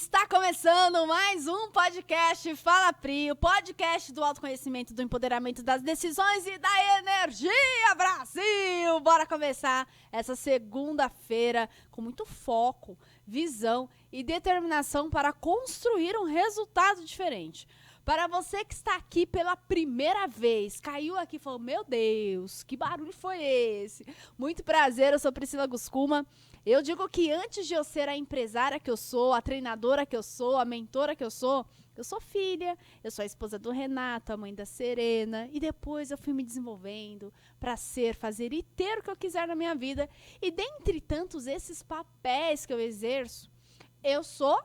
Está começando mais um podcast Fala Pri, o podcast do autoconhecimento, do empoderamento das decisões e da energia, Brasil! Bora começar essa segunda-feira com muito foco, visão e determinação para construir um resultado diferente. Para você que está aqui pela primeira vez, caiu aqui e falou, meu Deus, que barulho foi esse? Muito prazer, eu sou Priscila Guscuma. Eu digo que antes de eu ser a empresária que eu sou, a treinadora que eu sou, a mentora que eu sou filha, eu sou a esposa do Renato, a mãe da Serena, e depois eu fui me desenvolvendo para ser, fazer e ter o que eu quiser na minha vida. E dentre tantos esses papéis que eu exerço, eu sou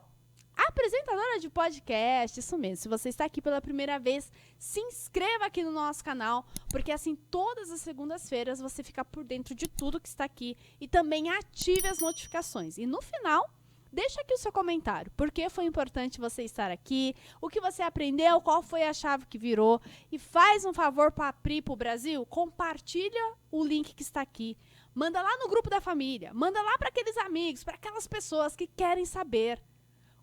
apresentadora de podcast, isso mesmo. Se você está aqui pela primeira vez, se inscreva aqui no nosso canal, porque assim, todas as segundas-feiras você fica por dentro de tudo que está aqui e também ative as notificações. E no final, deixa aqui o seu comentário, por que foi importante você estar aqui, o que você aprendeu, qual foi a chave que virou, e faz um favor para a Pri, pro Brasil, compartilha o link que está aqui, manda lá no grupo da família, manda lá para aqueles amigos, para aquelas pessoas que querem saber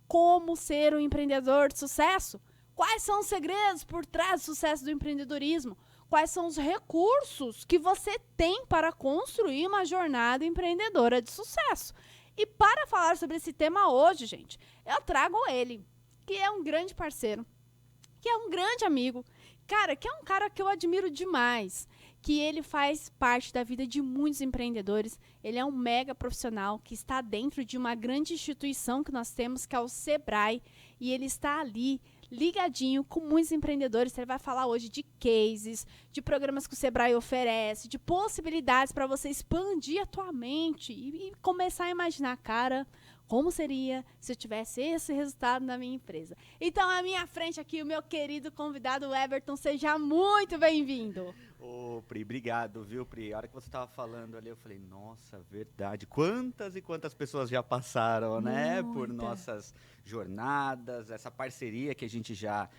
como ser um empreendedor de sucesso? Quais são os segredos por trás do sucesso do empreendedorismo? Quais são os recursos que você tem para construir uma jornada empreendedora de sucesso? E para falar sobre esse tema hoje, gente, eu trago ele, que é um grande parceiro, que é um grande amigo, que é um cara que eu admiro demais, que ele faz parte da vida de muitos empreendedores. Ele é um mega profissional que está dentro de uma grande instituição que nós temos, que é o Sebrae, e ele está ali ligadinho com muitos empreendedores. Ele vai falar hoje de cases, de programas que o Sebrae oferece, de possibilidades para você expandir a tua mente e começar a imaginar, cara, como seria se eu tivesse esse resultado na minha empresa. Então, à minha frente aqui, o meu querido convidado Everton, seja muito bem-vindo. Ô, Pri, obrigado, viu, Pri? A hora que você estava falando ali, eu falei, nossa, verdade, quantas e quantas pessoas já passaram, né, por nossas jornadas, essa parceria que a gente já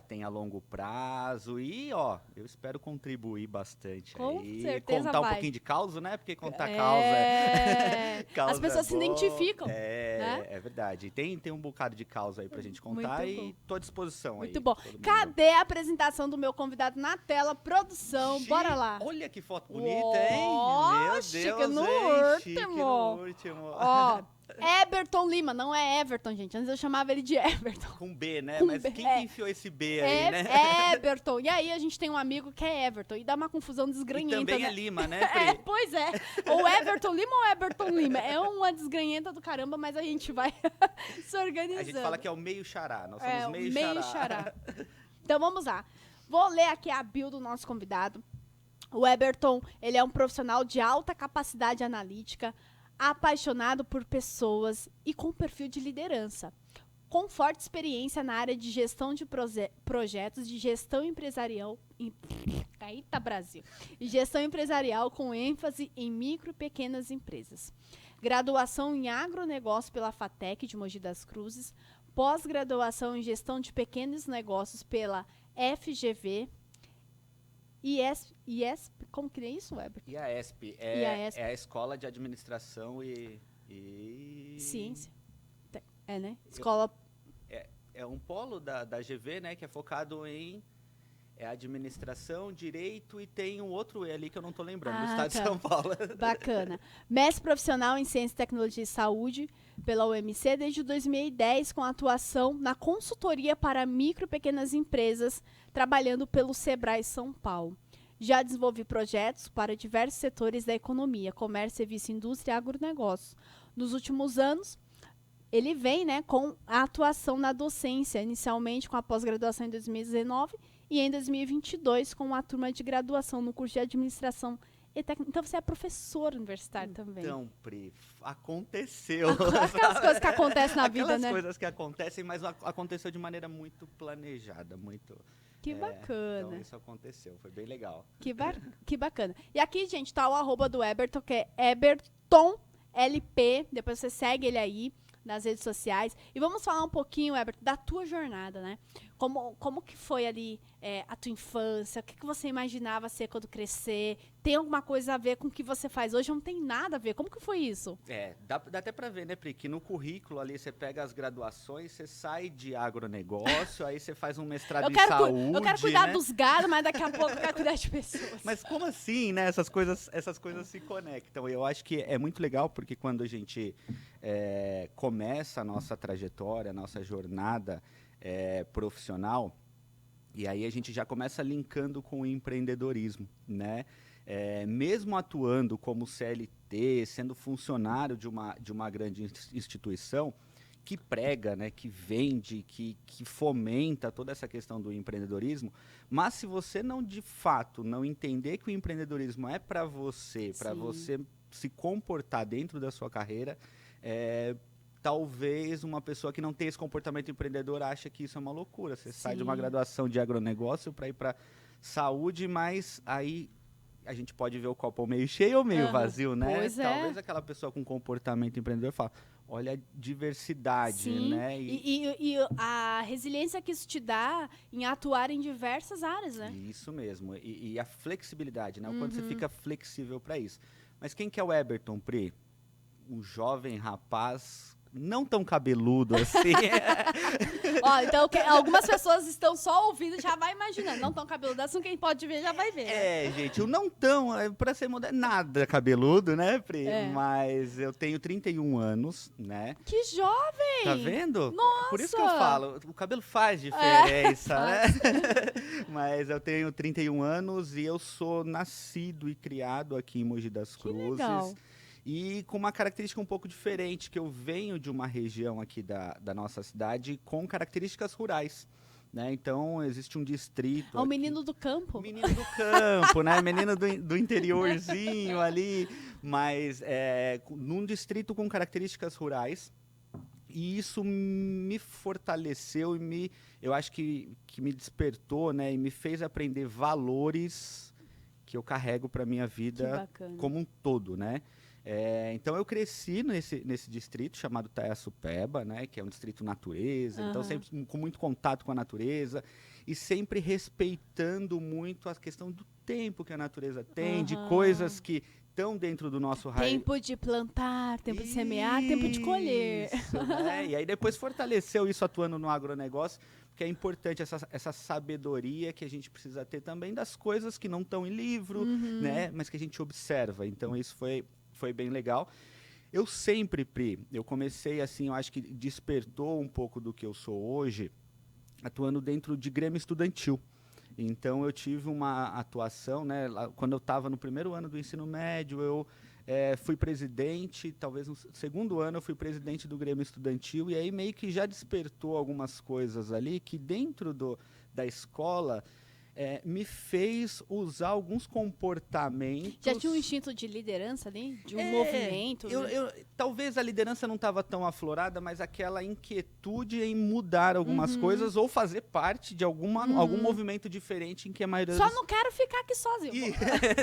tem a longo prazo e, ó, eu espero contribuir bastante Com aí. certeza contar vai. um pouquinho de causa, né, porque contar causa é... As pessoas se identificam. É verdade. Tem um bocado de causa aí pra gente contar e tô à disposição muito aí. Muito bom. Cadê a apresentação do meu convidado na tela? Produção, bora lá. Olha que foto bonita, hein? Meu Deus, chique no último. Ó, Eberton Lima, não é Everton, gente. Antes eu chamava ele de Everton. Com B, né? Com Mas B, quem que enfiou esse B aí, né? Eberton. E aí a gente tem um amigo que é Everton. E dá uma confusão desgranhenta, e também né? é Lima, né, Pri? Pois é. Ou Everton Lima ou Eberton Lima. É uma desgranhenta do caramba, mas a gente vai se organizando. A gente fala que é o meio xará. Nós somos meio xará. Então vamos lá. Vou ler aqui a bio do nosso convidado. O Eberton, ele é um profissional de alta capacidade analítica, apaixonado por pessoas e com perfil de liderança, com forte experiência na área de gestão de projetos, de gestão empresarial, Eita Brasil, e gestão empresarial com ênfase em micro e pequenas empresas. Graduação em agronegócio pela FATEC de Mogi das Cruzes, pós-graduação em gestão de pequenos negócios pela FGV, IESP, como que é isso, Weber? IASP, é a Escola de Administração e... Ciência. É, né? Escola... É um polo da GV, né, que é focado em administração, direito e tem um outro ali que eu não estou lembrando, no estado de São Paulo. Bacana. Mestre profissional em Ciência, Tecnologia e Saúde pela UMC desde 2010, com atuação na consultoria para micro e pequenas empresas, trabalhando pelo Sebrae São Paulo. Já desenvolvi projetos para diversos setores da economia, comércio, serviço, indústria e agronegócio. Nos últimos anos, ele vem, né, com a atuação na docência, inicialmente com a pós-graduação em 2019 e em 2022 com a turma de graduação no curso de administração e técnica. Então você é professor universitário também. Então, Pri, aconteceu. Aquelas coisas que acontecem na vida, né? Aquelas coisas que acontecem, mas aconteceu de maneira muito planejada, muito... Que bacana. Então isso aconteceu, foi bem legal. Que bacana. E aqui, gente, tá o @ do Eberton, que é EbertonLP. Depois você segue ele aí nas redes sociais. E vamos falar um pouquinho, Eberton, da tua jornada, né? Como que foi ali a tua infância? O que você imaginava ser quando crescer? Tem alguma coisa a ver com o que você faz hoje? Não tem nada a ver. Como que foi isso? Dá até para ver, né, Pri, que no currículo ali você pega as graduações, você sai de agronegócio, aí você faz um mestrado em saúde, eu quero cuidar, né? dos gados, mas daqui a pouco eu quero cuidar de pessoas. Mas como assim, né? Essas coisas se conectam. Eu acho que é muito legal porque quando a gente começa a nossa trajetória, a nossa jornada profissional, e aí a gente já começa linkando com o empreendedorismo, né? Mesmo atuando como CLT, sendo funcionário de uma grande instituição que prega, né, que vende, que fomenta toda essa questão do empreendedorismo, mas se você não, de fato, não entender que o empreendedorismo é para você se comportar dentro da sua carreira, talvez uma pessoa que não tem esse comportamento empreendedor ache que isso é uma loucura. Você sai de uma graduação de agronegócio para ir para saúde, mas aí a gente pode ver o copo meio cheio ou meio vazio, né? Pois Talvez aquela pessoa com comportamento empreendedor fala, olha a diversidade, né? E a resiliência que isso te dá em atuar em diversas áreas, né? Isso mesmo. E a flexibilidade, né? O quanto você fica flexível para isso. Mas quem que é o Eberton, Pri? Um jovem rapaz não tão cabeludo assim. Ó, então algumas pessoas estão só ouvindo, já vai imaginando. Não tão cabeludo assim, quem pode ver já vai ver. Gente, o não tão, pra ser moderno, nada cabeludo, né, Pri? Mas eu tenho 31 anos, né? Que jovem! Tá vendo? Nossa! Por isso que eu falo, o cabelo faz diferença, né? Mas eu tenho 31 anos e eu sou nascido e criado aqui em Mogi das Cruzes. Legal. E com uma característica um pouco diferente, que eu venho de uma região aqui da nossa cidade com características rurais, né? Então, existe um distrito... O menino do campo. Menino do campo, né? Menino do interiorzinho ali, mas num distrito com características rurais. E isso me fortaleceu e eu acho que me despertou, né? E me fez aprender valores que eu carrego para minha vida como um todo, né? Então eu cresci nesse distrito chamado Taiaçupeba, né, que é um distrito natureza, então sempre com muito contato com a natureza e sempre respeitando muito a questão do tempo que a natureza tem, de coisas que estão dentro do nosso raio. Tempo de plantar, tempo de semear, tempo de colher. Né? E aí depois fortaleceu isso atuando no agronegócio, porque é importante essa sabedoria que a gente precisa ter também das coisas que não estão em livro, né, mas que a gente observa. Então isso foi bem legal. Eu sempre, Pri, eu comecei assim, eu acho que despertou um pouco do que eu sou hoje, atuando dentro de Grêmio Estudantil. Então, eu tive uma atuação, né, quando eu estava no primeiro ano do ensino médio, eu fui presidente, talvez no segundo ano eu fui presidente do Grêmio Estudantil, e aí meio que já despertou algumas coisas ali que dentro da escola me fez usar alguns comportamentos. Já tinha um instinto de liderança ali? De um movimento? Talvez a liderança não estava tão aflorada, mas aquela inquietude em mudar algumas coisas ou fazer parte de algum movimento diferente em que a maioria Só não quero ficar aqui sozinho.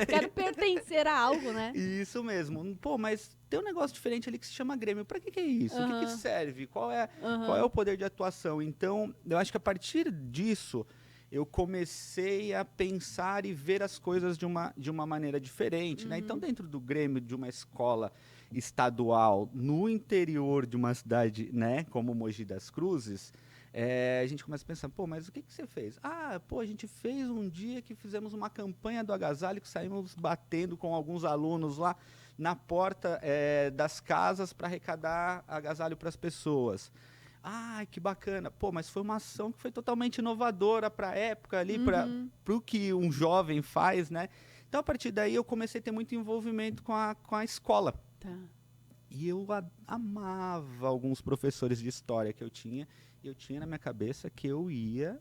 Quero pertencer a algo, né? Isso mesmo. Pô, mas tem um negócio diferente ali que se chama Grêmio. Para que é isso? O que serve? Qual é o poder de atuação? Então, eu acho que a partir disso eu comecei a pensar e ver as coisas de uma maneira diferente, né? Então, dentro do Grêmio de uma escola estadual, no interior de uma cidade, né, como Mogi das Cruzes, a gente começa a pensar, pô, mas o que você fez? A gente fez um dia que fizemos uma campanha do agasalho, que saímos batendo com alguns alunos lá na porta das casas para arrecadar agasalho para as pessoas. Que bacana. Pô, mas foi uma ação que foi totalmente inovadora para a época ali, para o que um jovem faz, né? Então, a partir daí, eu comecei a ter muito envolvimento com a escola. Tá. E eu amava alguns professores de história que eu tinha. E eu tinha na minha cabeça que eu ia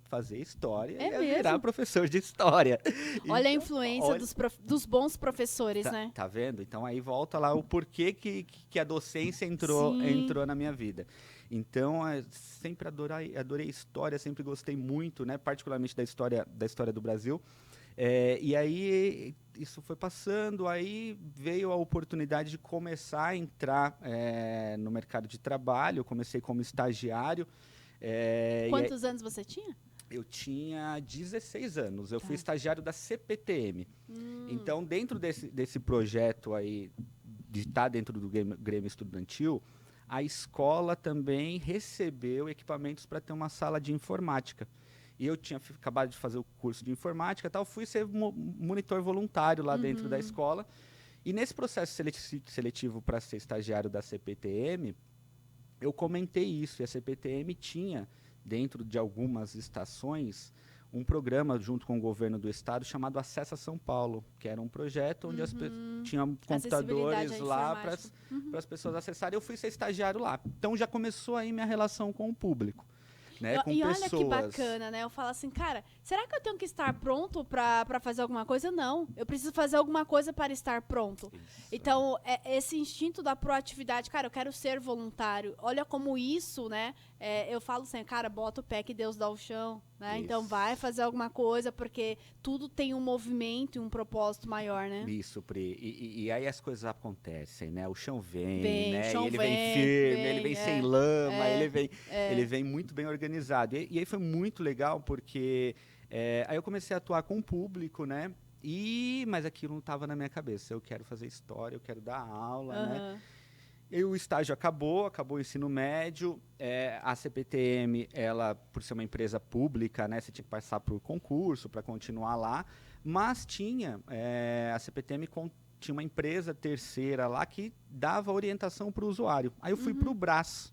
fazer história e ia virar professor de história. Olha a influência dos bons professores, né? Tá vendo? Então, aí volta lá o porquê que a docência entrou na minha vida. Então, sempre adorei história, sempre gostei muito, né, particularmente da história do Brasil. E aí, isso foi passando, aí veio a oportunidade de começar a entrar no mercado de trabalho. Eu comecei como estagiário, Quantos anos você tinha? Eu tinha 16 anos. Eu fui estagiário da CPTM. Então, dentro desse projeto aí, de estar dentro do Grêmio Estudantil, a escola também recebeu equipamentos para ter uma sala de informática. E eu tinha acabado de fazer o curso de informática e tal, fui ser monitor voluntário lá dentro da escola. E nesse processo seletivo para ser estagiário da CPTM, eu comentei isso. E a CPTM tinha, dentro de algumas estações, um programa junto com o governo do estado chamado Acessa São Paulo, que era um projeto onde tinham computadores lá para as pessoas acessarem. Eu fui ser estagiário lá. Então já começou aí minha relação com o público. Né, com e olha pessoas. que bacana, né? Eu falo assim, cara, será que eu tenho que estar pronto para fazer alguma coisa? Não. Eu preciso fazer alguma coisa para estar pronto. Isso. Então, esse instinto da proatividade, cara, eu quero ser voluntário. Olha como isso, né? Eu falo assim, cara, bota o pé que Deus dá o chão, né? Isso. Então vai fazer alguma coisa, porque tudo tem um movimento e um propósito maior, né? Isso, Pri. E aí as coisas acontecem, né? O chão vem, o né? chão E ele vem firme, ele vem sem lama, ele vem muito bem organizado. E aí foi muito legal, porque aí eu comecei a atuar com o público, né? Mas aquilo não estava na minha cabeça. Eu quero fazer história, eu quero dar aula, né? E o estágio acabou o ensino médio. A CPTM, ela, por ser uma empresa pública, né, você tinha que passar por concurso para continuar lá. Mas a CPTM tinha uma empresa terceira lá que dava orientação para o usuário. Aí eu fui para o Brás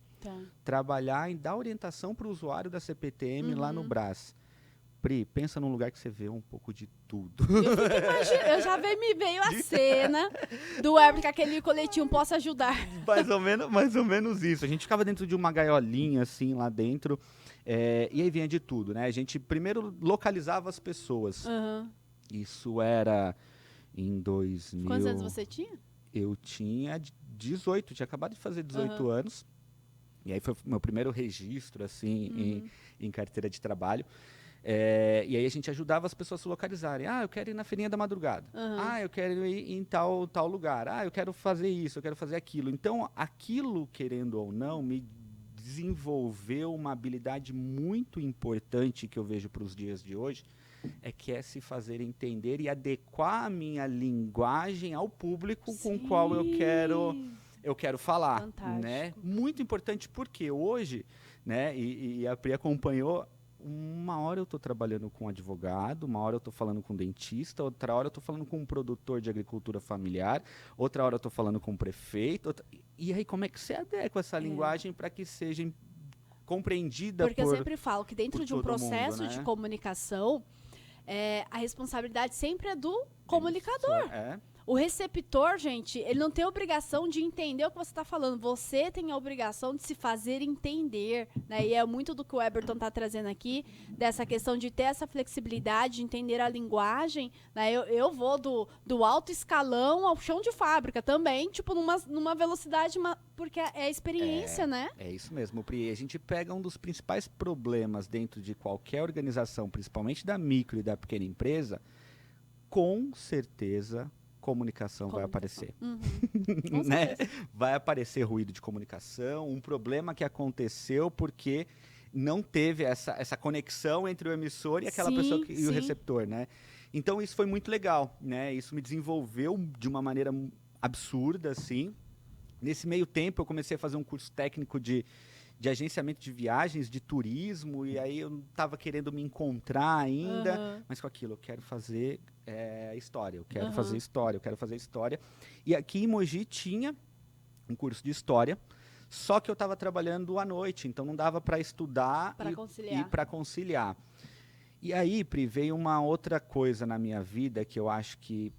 trabalhar em dar orientação para o usuário da CPTM lá no Brás. Pri, pensa num lugar que você vê um pouco de tudo. Eu já me veio a cena do Herbert com aquele coletinho, posso ajudar. Mais ou menos isso. A gente ficava dentro de uma gaiolinha, assim, lá dentro, e aí vinha de tudo, né? A gente primeiro localizava as pessoas. Isso era em 2000... Quantos anos você tinha? Eu tinha 18, tinha acabado de fazer 18 anos. E aí foi o meu primeiro registro, assim, em carteira de trabalho. E aí a gente ajudava as pessoas a se localizarem. Eu quero ir na feirinha da madrugada. Eu quero ir em tal lugar. Eu quero fazer isso, eu quero fazer aquilo. Então, aquilo, querendo ou não, me desenvolveu uma habilidade muito importante que eu vejo para os dias de hoje, que é se fazer entender e adequar a minha linguagem ao público com o qual eu quero falar. Fantástico. Né? Muito importante porque hoje, né, e a Pri acompanhou, uma hora eu estou trabalhando com um advogado, uma hora eu estou falando com um dentista, outra hora eu estou falando com um produtor de agricultura familiar, outra hora eu estou falando com um prefeito. E aí como é que você adequa essa linguagem para que seja compreendida Porque eu sempre falo que dentro de um processo mundo, né? de comunicação, a responsabilidade sempre é do comunicador. O receptor, gente, ele não tem a obrigação de entender o que você está falando. Você tem a obrigação de se fazer entender, né? E é muito do que o Eberton está trazendo aqui, dessa questão de ter essa flexibilidade, de entender a linguagem, né? Eu vou do alto escalão ao chão de fábrica também, tipo, numa velocidade, porque é a experiência, né? É isso mesmo, Pri. A gente pega um dos principais problemas dentro de qualquer organização, principalmente da micro e da pequena empresa, com certeza comunicação vai aparecer. Né? Vai aparecer ruído de comunicação, um problema que aconteceu porque não teve essa conexão entre o emissor e aquela pessoa e o receptor, né? Então isso foi muito legal, né? Isso me desenvolveu de uma maneira absurda, assim. Nesse meio tempo eu comecei a fazer um curso técnico de agenciamento de viagens, de turismo, e aí eu estava querendo me encontrar ainda, mas com aquilo, eu quero fazer história, eu quero fazer história, eu quero fazer história. E aqui em Mogi tinha um curso de história, só que eu estava trabalhando à noite, então não dava para estudar e para conciliar. E aí, Pri, veio uma outra coisa na minha vida que eu acho que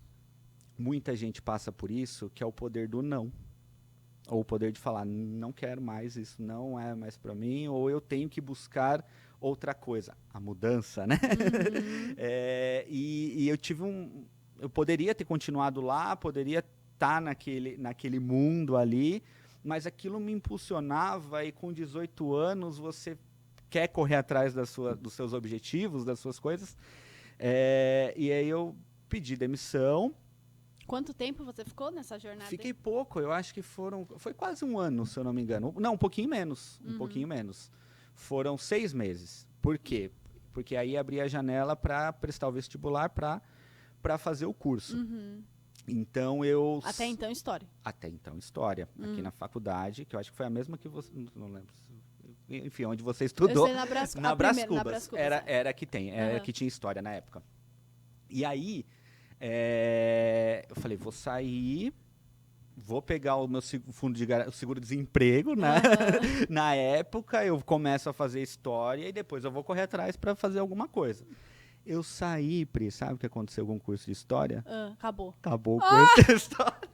muita gente passa por isso, que é o poder do não. Ou o poder de falar, não quero mais, isso não é mais para mim, ou eu tenho que buscar outra coisa. A mudança, né? E eu tive eu poderia ter continuado lá, poderia estar naquele mundo ali, mas aquilo me impulsionava e com 18 anos você quer correr atrás dos seus objetivos, das suas coisas. E aí eu pedi demissão. Quanto tempo você ficou nessa jornada? Fiquei pouco, eu acho que foi quase um ano, se eu não me engano. Não, um pouquinho menos, foram 6 meses. Por quê? Porque aí abria a janela para prestar o vestibular para fazer o curso. Então eu... Até então, história. Até então, história. Aqui na faculdade, que eu acho que foi a mesma que você... Não lembro. Enfim, onde você estudou. Eu sei na Brás Na Brás Cubas. Na Brás Cubas. Era que tem, era que tinha história na época. E aí, eu falei, vou sair, vou pegar o meu o seguro-desemprego, né? Na época, eu começo a fazer história e depois eu vou correr atrás para fazer alguma coisa. Eu saí, Pri, sabe o que aconteceu com o curso de história? Acabou. Acabou o curso de história.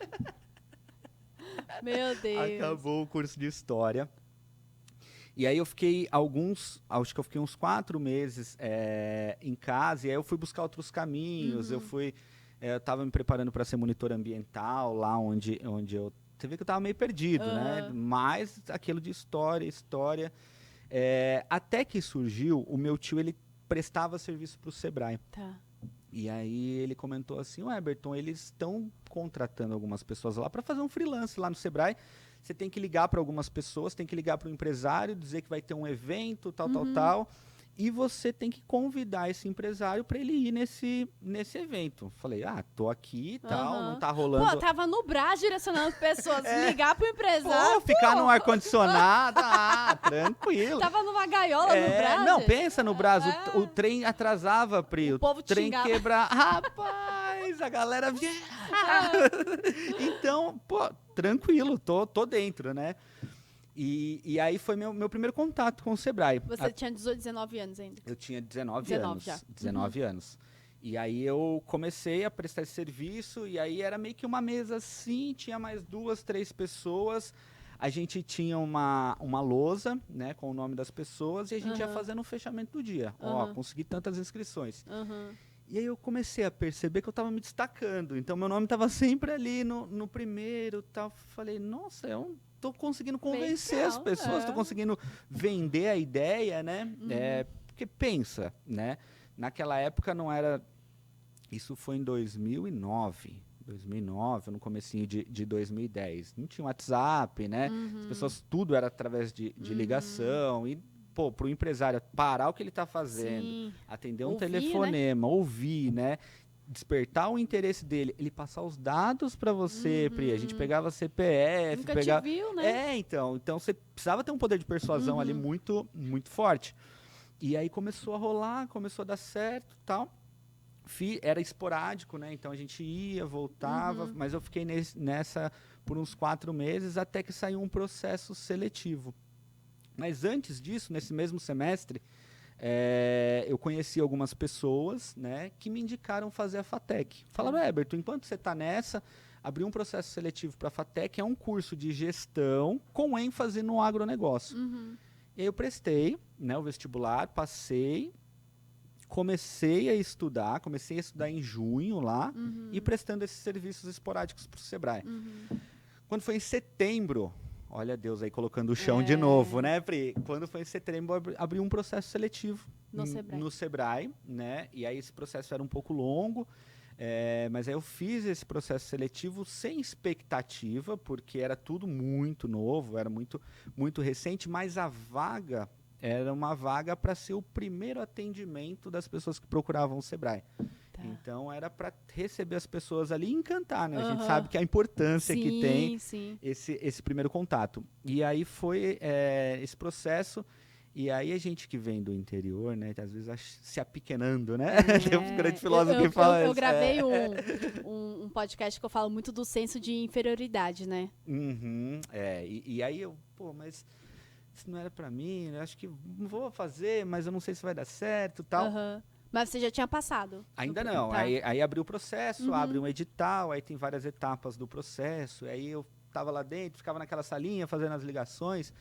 Meu Deus. Acabou o curso de história. E aí eu fiquei acho que eu fiquei uns 4 meses em casa, e aí eu fui buscar outros caminhos, eu estava me preparando para ser monitor ambiental, lá onde eu... Você vê que eu estava meio perdido, né? Mas aquilo de história... até que surgiu, o meu tio, ele prestava serviço para o Sebrae. Tá. E aí ele comentou assim, Eberton, eles estão contratando algumas pessoas lá para fazer um freelance lá no Sebrae. Você tem que ligar para algumas pessoas, tem que ligar para o empresário, dizer que vai ter um evento, tal. E você tem que convidar esse empresário para ele ir nesse evento. Falei, tô aqui e tal, não tá rolando... Pô, tava no Brás direcionando pessoas, ligar pro empresário. Ficar no ar-condicionado, tranquilo. Tava numa gaiola no Brás. Não, pensa no Brás, o trem atrasava, Pri. O povo trem xingava. quebrava. Rapaz, a galera... Então, tranquilo, tô dentro, né? E aí foi meu primeiro contato com o Sebrae. Você tinha 18, 19 anos ainda? Eu tinha 19 anos. Já. 19 anos. E aí eu comecei a prestar esse serviço, e aí era meio que uma mesa assim, tinha mais 2, 3 pessoas. A gente tinha uma lousa, né, com o nome das pessoas, e a gente ia fazendo o fechamento do dia. Consegui tantas inscrições. E aí eu comecei a perceber que eu estava me destacando. Então, meu nome estava sempre ali no primeiro, tal. Falei, nossa, eu estou conseguindo convencer as pessoas, estou conseguindo vender a ideia, né? Porque pensa, né? Naquela época não era... Isso foi em 2009, no comecinho de 2010. Não tinha WhatsApp, né? As pessoas, tudo era através de ligação. E, para o empresário parar o que ele está fazendo, atender um telefonema, ouvir, né? Despertar o interesse dele, ele passar os dados para você, Pri. A gente pegava CPF, Nunca te viu, né? Então você precisava ter um poder de persuasão ali muito, muito forte. E aí começou a rolar, começou a dar certo, tal. Era esporádico, né? Então a gente ia, voltava, mas eu fiquei nessa por uns 4 meses até que saiu um processo seletivo. Mas antes disso, nesse mesmo semestre, eu conheci algumas pessoas, né, que me indicaram fazer a FATEC. Falaram, Eberton, enquanto você está nessa, abri um processo seletivo para a FATEC, é um curso de gestão com ênfase no agronegócio. E aí eu prestei, né, o vestibular, passei, comecei a estudar em junho lá, e prestando esses serviços esporádicos para o Sebrae. Quando foi em setembro... Olha Deus aí colocando o chão de novo, né, Pri? Quando foi em setembro, abri um processo seletivo no Sebrae, né? E aí esse processo era um pouco longo, mas aí eu fiz esse processo seletivo sem expectativa, porque era tudo muito novo, era muito, muito recente, mas a vaga era uma vaga para ser o primeiro atendimento das pessoas que procuravam o Sebrae. Então, era para receber as pessoas ali e encantar, né? A gente sabe que a importância que tem esse primeiro contato. E aí foi esse processo, e aí a gente que vem do interior, né? Às vezes se apequenando, né? Tem um grande filósofo que fala isso. Eu gravei um podcast que eu falo muito do senso de inferioridade, né? E aí eu, mas isso não era para mim, eu acho que vou fazer, mas eu não sei se vai dar certo e tal. Mas você já tinha passado? Ainda não. Tá. Aí abriu o processo, abre um edital, aí tem várias etapas do processo. Aí eu estava lá dentro, ficava naquela salinha fazendo as ligações.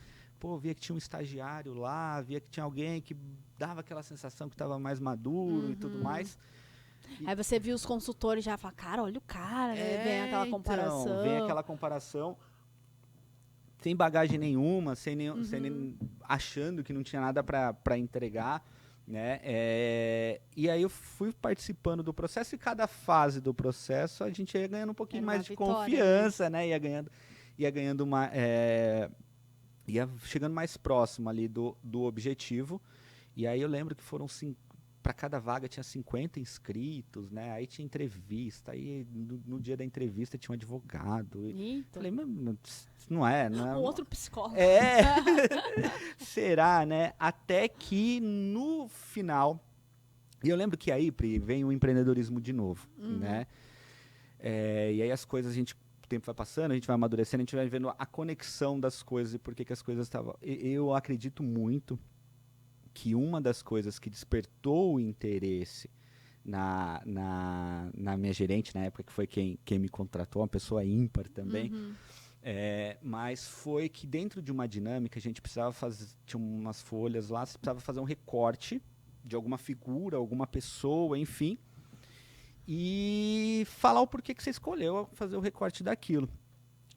Via que tinha um estagiário lá, via que tinha alguém que dava aquela sensação que estava mais maduro e tudo mais. Aí você viu os consultores já falar, cara, olha o cara, né? Vem aquela comparação. Então, vem aquela comparação. Sem bagagem nenhuma, achando que não tinha nada para entregar. Né? E aí eu fui participando do processo, e cada fase do processo a gente ia ganhando um pouquinho mais de confiança, né? Ia ganhando ia chegando mais próximo ali do objetivo. E aí eu lembro que foram para cada vaga tinha 50 inscritos, né? Aí tinha entrevista, aí no dia da entrevista tinha um advogado. Eita. Falei, mas não é. Outro psicólogo. Será, né? Até que no final, e eu lembro que aí, Pri, vem o empreendedorismo de novo, né? E aí as coisas, o tempo vai passando, a gente vai amadurecendo, a gente vai vendo a conexão das coisas e por que as coisas estavam... Eu acredito muito que uma das coisas que despertou o interesse na minha gerente, na época, que foi quem me contratou, uma pessoa ímpar também, mas foi que dentro de uma dinâmica a gente precisava fazer, tinha umas folhas lá, você precisava fazer um recorte de alguma figura, alguma pessoa, enfim, e falar o porquê que você escolheu fazer o recorte daquilo.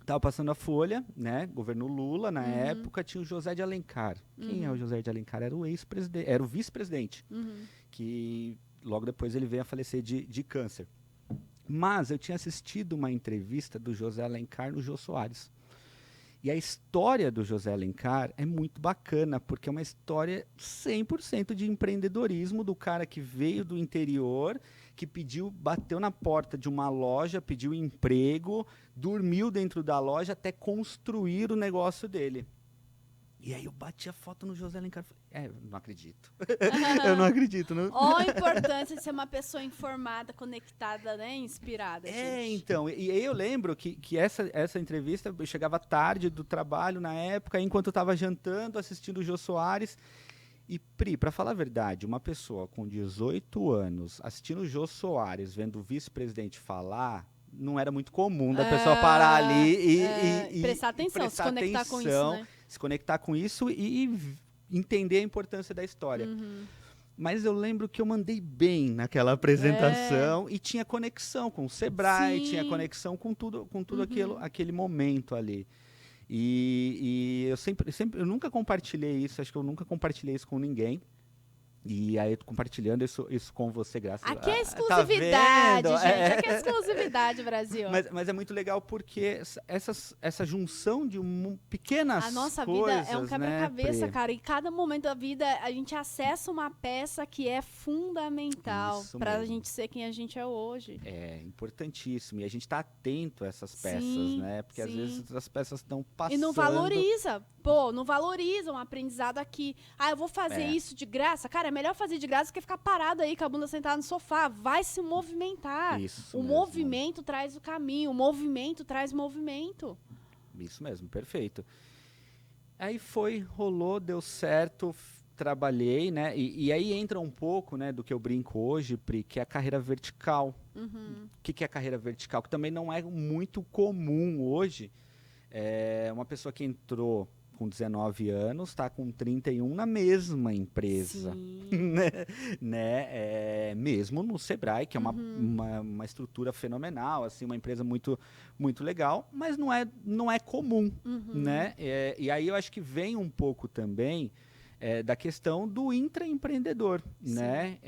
Estava passando a folha, né? Governo Lula, na época, tinha o José de Alencar. Quem é o José de Alencar? Era o ex-presidente, era o vice-presidente, que logo depois ele veio a falecer de câncer. Mas eu tinha assistido uma entrevista do José Alencar no Jô Soares. E a história do José Alencar é muito bacana, porque é uma história 100% de empreendedorismo do cara que veio do interior, que bateu na porta de uma loja, pediu emprego, dormiu dentro da loja até construir o negócio dele. E aí eu bati a foto no José Alencar e falei, não acredito. Eu não acredito. Não. Ó, a importância de ser uma pessoa informada, conectada, né? Inspirada. Então. E aí eu lembro que essa entrevista, eu chegava tarde do trabalho na época, enquanto eu estava jantando, assistindo o Jô Soares. E, Pri, para falar a verdade, uma pessoa com 18 anos assistindo o Jô Soares, vendo o vice-presidente falar, não era muito comum da pessoa parar ali e prestar atenção, se conectar com isso, né? Se conectar com isso e entender a importância da história. Mas eu lembro que eu mandei bem naquela apresentação e tinha conexão com o Sebrae, tinha conexão com tudo aquele momento ali. E eu nunca compartilhei isso, acho que eu nunca compartilhei isso com ninguém. E aí, compartilhando isso com você, graças a Deus. Aqui é exclusividade, gente. Aqui é exclusividade, Brasil. Mas é muito legal porque essa junção de pequenas coisas... A nossa vida é um quebra-cabeça, cara. E cada momento da vida, a gente acessa uma peça que é fundamental para a gente ser quem a gente é hoje. É importantíssimo. E a gente está atento a essas peças, né? Porque às vezes as peças estão passando... E não valoriza. Não valoriza um aprendizado aqui. Eu vou fazer isso de graça. Cara, é melhor fazer de graça do que ficar parado aí com a bunda sentada no sofá. Vai se movimentar. Isso o mesmo. Movimento traz o caminho. O movimento traz movimento. Isso mesmo, perfeito. Aí rolou, deu certo, trabalhei, né? E aí entra um pouco, né, do que eu brinco hoje, Pri, que é a carreira vertical. O que é a carreira vertical? Que também não é muito comum hoje. Uma pessoa que entrou com 19 anos, está com 31 na mesma empresa, né? Mesmo no Sebrae, que é uma estrutura fenomenal, assim, uma empresa muito, muito legal, mas não é comum, né? E aí eu acho que vem um pouco também da questão do intraempreendedor, né?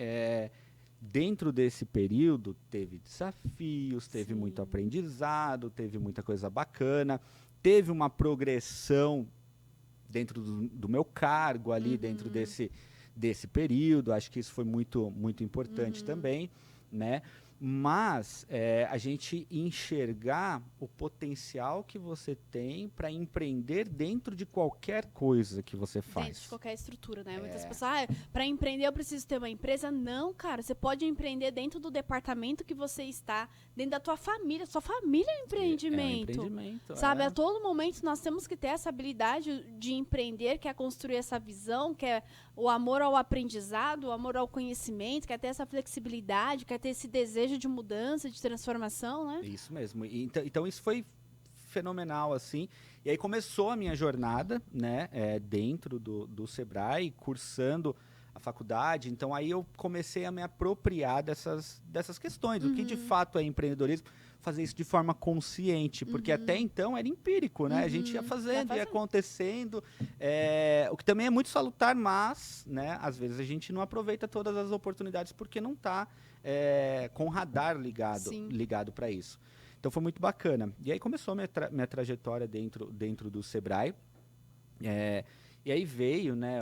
Dentro desse período teve desafios, teve muito aprendizado, teve muita coisa bacana, teve uma progressão dentro do meu cargo ali, dentro desse período. Acho que isso foi muito, muito importante também, né? Mas a gente enxergar o potencial que você tem para empreender dentro de qualquer coisa que você faz. Dentro de qualquer estrutura, né? Muitas pessoas, para empreender eu preciso ter uma empresa. Não, cara, você pode empreender dentro do departamento que você está, dentro da tua família. Sua família é empreendimento. É um empreendimento, sabe? A todo momento nós temos que ter essa habilidade de empreender, que é construir essa visão, que é o amor ao aprendizado, o amor ao conhecimento, quer ter essa flexibilidade, quer ter esse desejo de mudança, de transformação, né? Isso mesmo. Então isso foi fenomenal, assim. E aí começou a minha jornada, né, dentro do Sebrae, cursando a faculdade. Então aí eu comecei a me apropriar dessas questões. O que de fato é empreendedorismo? Fazer isso de forma consciente, porque até então era empírico, né? A gente ia fazendo, ia acontecendo, o que também é muito salutar, mas, né, às vezes a gente não aproveita todas as oportunidades porque não está com o radar ligado para isso. Então foi muito bacana. E aí começou minha trajetória dentro do Sebrae. E aí veio, né,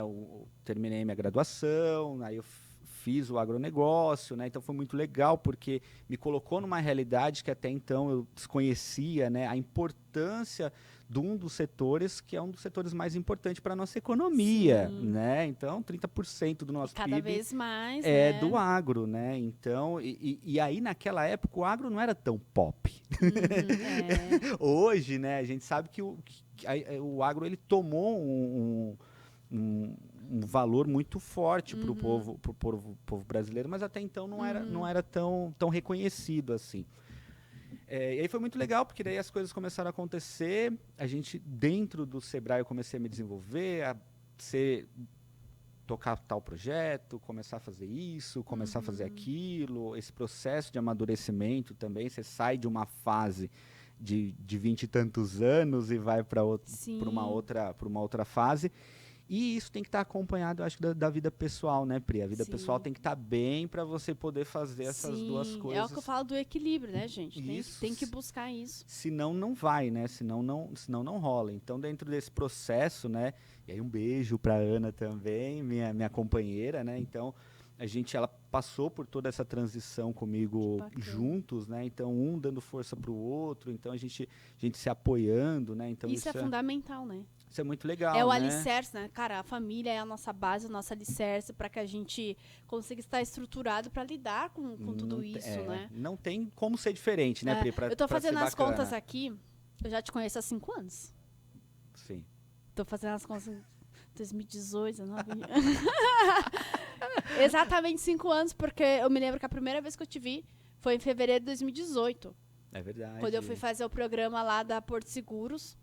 terminei minha graduação, aí eu fiz o agronegócio, né, então foi muito legal porque me colocou numa realidade que até então eu desconhecia, né, a importância de um dos setores que é um dos setores mais importantes para a nossa economia, Sim. né, então 30% do nosso Cada PIB vez mais, é né? do agro, né, então, e aí naquela época o agro não era tão pop. Hoje, né, a gente sabe que o agro ele tomou um valor muito forte para o povo brasileiro, mas até então não era tão reconhecido assim. E aí foi muito legal, porque daí as coisas começaram a acontecer, a gente, dentro do Sebrae, eu comecei a me desenvolver, tocar tal projeto, começar a fazer isso, começar a fazer aquilo, esse processo de amadurecimento também, você sai de uma fase de 20 e tantos anos e vai para uma outra fase. E isso tem que estar acompanhado, eu acho, da vida pessoal, né, Pri? A vida pessoal tem que estar bem para você poder fazer essas duas coisas. É o que eu falo do equilíbrio, né, gente? Isso. Tem que buscar isso. Senão não vai, né? Senão não rola. Então, dentro desse processo, né? E aí um beijo para Ana também, minha companheira, né? Então, ela passou por toda essa transição comigo juntos, né? Então, um dando força para o outro, então a gente se apoiando, né? Então, isso é fundamental, né? Isso é muito legal, É o né? alicerce, né? Cara, a família é a nossa base, o nosso alicerce para que a gente consiga estar estruturado para lidar com tudo isso, né? Não tem como ser diferente, né, Pri? Eu tô fazendo as contas aqui, eu já te conheço há 5 anos. Sim. Tô fazendo as contas em 2018, 2019. Exatamente 5 anos, porque eu me lembro que a primeira vez que eu te vi foi em fevereiro de 2018. É verdade. Quando eu fui fazer o programa lá da Porto Seguros,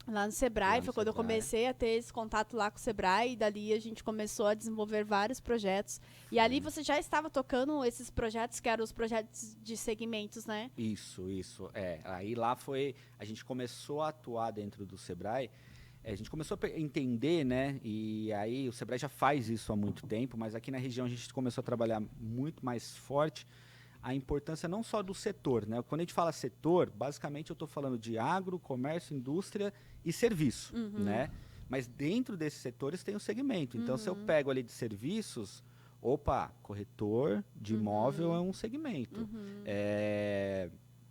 lá no Sebrae, foi quando eu comecei a ter esse contato lá com o Sebrae, e dali a gente começou a desenvolver vários projetos. E ali você já estava tocando esses projetos, que eram os projetos de segmentos, né? Isso. Aí lá a gente começou a atuar dentro do Sebrae, a gente começou a entender, né? E aí o Sebrae já faz isso há muito tempo, mas aqui na região a gente começou a trabalhar muito mais forte a importância não só do setor, né? Quando a gente fala setor, basicamente eu estou falando de agro, comércio, indústria e serviço, né? Mas dentro desses setores tem o segmento. Então, se eu pego ali de serviços, corretor de imóvel é um segmento.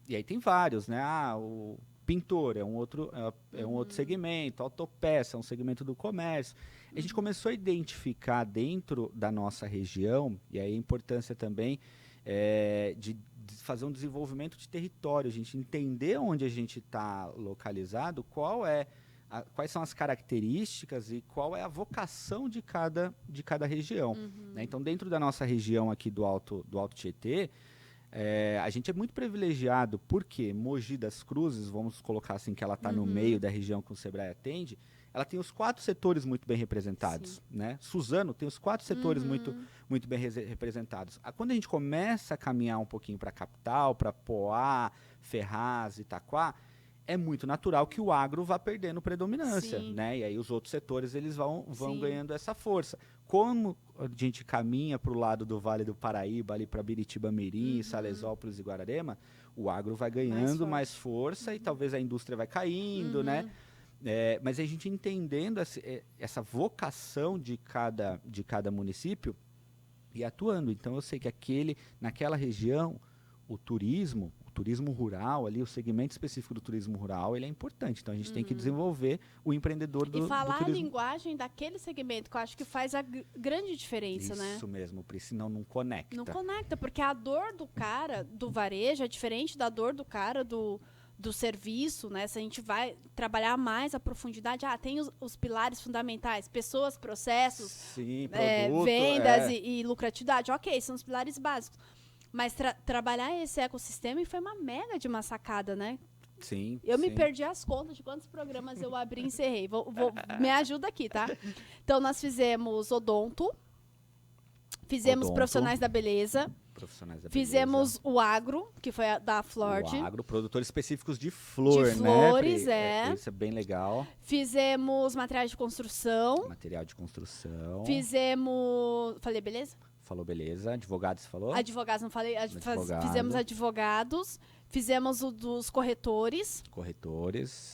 E aí tem vários, né? O pintor é um outro segmento, autopeça é um segmento do comércio. A gente começou a identificar dentro da nossa região, e aí a importância também de fazer um desenvolvimento de território, a gente entender onde a gente está localizado, quais são as características e qual é a vocação de cada região. Né? Então, dentro da nossa região aqui do Alto Tietê, a gente é muito privilegiado porque Mogi das Cruzes, vamos colocar assim que ela está no meio da região que o Sebrae atende, ela tem os 4 setores muito bem representados, né? Suzano tem os 4 setores muito bem representados. Quando a gente começa a caminhar um pouquinho para a capital, para Poá, Ferraz, Itaquá, é muito natural que o agro vá perdendo predominância, né? E aí os outros setores eles vão ganhando essa força. Como a gente caminha para o lado do Vale do Paraíba, ali para Biritiba-Mirim, Salesópolis e Guararema, o agro vai ganhando mais força e talvez a indústria vai caindo, né? Mas a gente entendendo essa vocação de cada município e atuando. Então, eu sei que naquela região, o turismo rural, ali, o segmento específico do turismo rural, ele é importante. Então, a gente tem que desenvolver o empreendedor do turismo. E falar a linguagem daquele segmento, que eu acho que faz a grande diferença, né? Isso mesmo, Pri, senão não conecta. Não conecta, porque a dor do cara, do varejo, é diferente da dor do cara do serviço, né? Se a gente vai trabalhar mais a profundidade, tem os pilares fundamentais, pessoas, processos, sim, produto, vendas e lucratividade. Ok, são os pilares básicos. Mas trabalhar esse ecossistema foi uma mega de uma sacada, né? Sim. Eu me perdi as contas de quantos programas eu abri e encerrei. Me ajuda aqui, tá? Então, nós fizemos odonto, fizemos profissionais da beleza, fizemos o agro, que foi da Flord. O agro, produtores específicos de flor, de flores, né? Isso é bem legal. Fizemos materiais de construção. Material de construção. Fizemos... Falei beleza? Falou beleza. Advogados, falou? Advogados, não falei. Fizemos advogados. Fizemos o dos corretores. Corretores.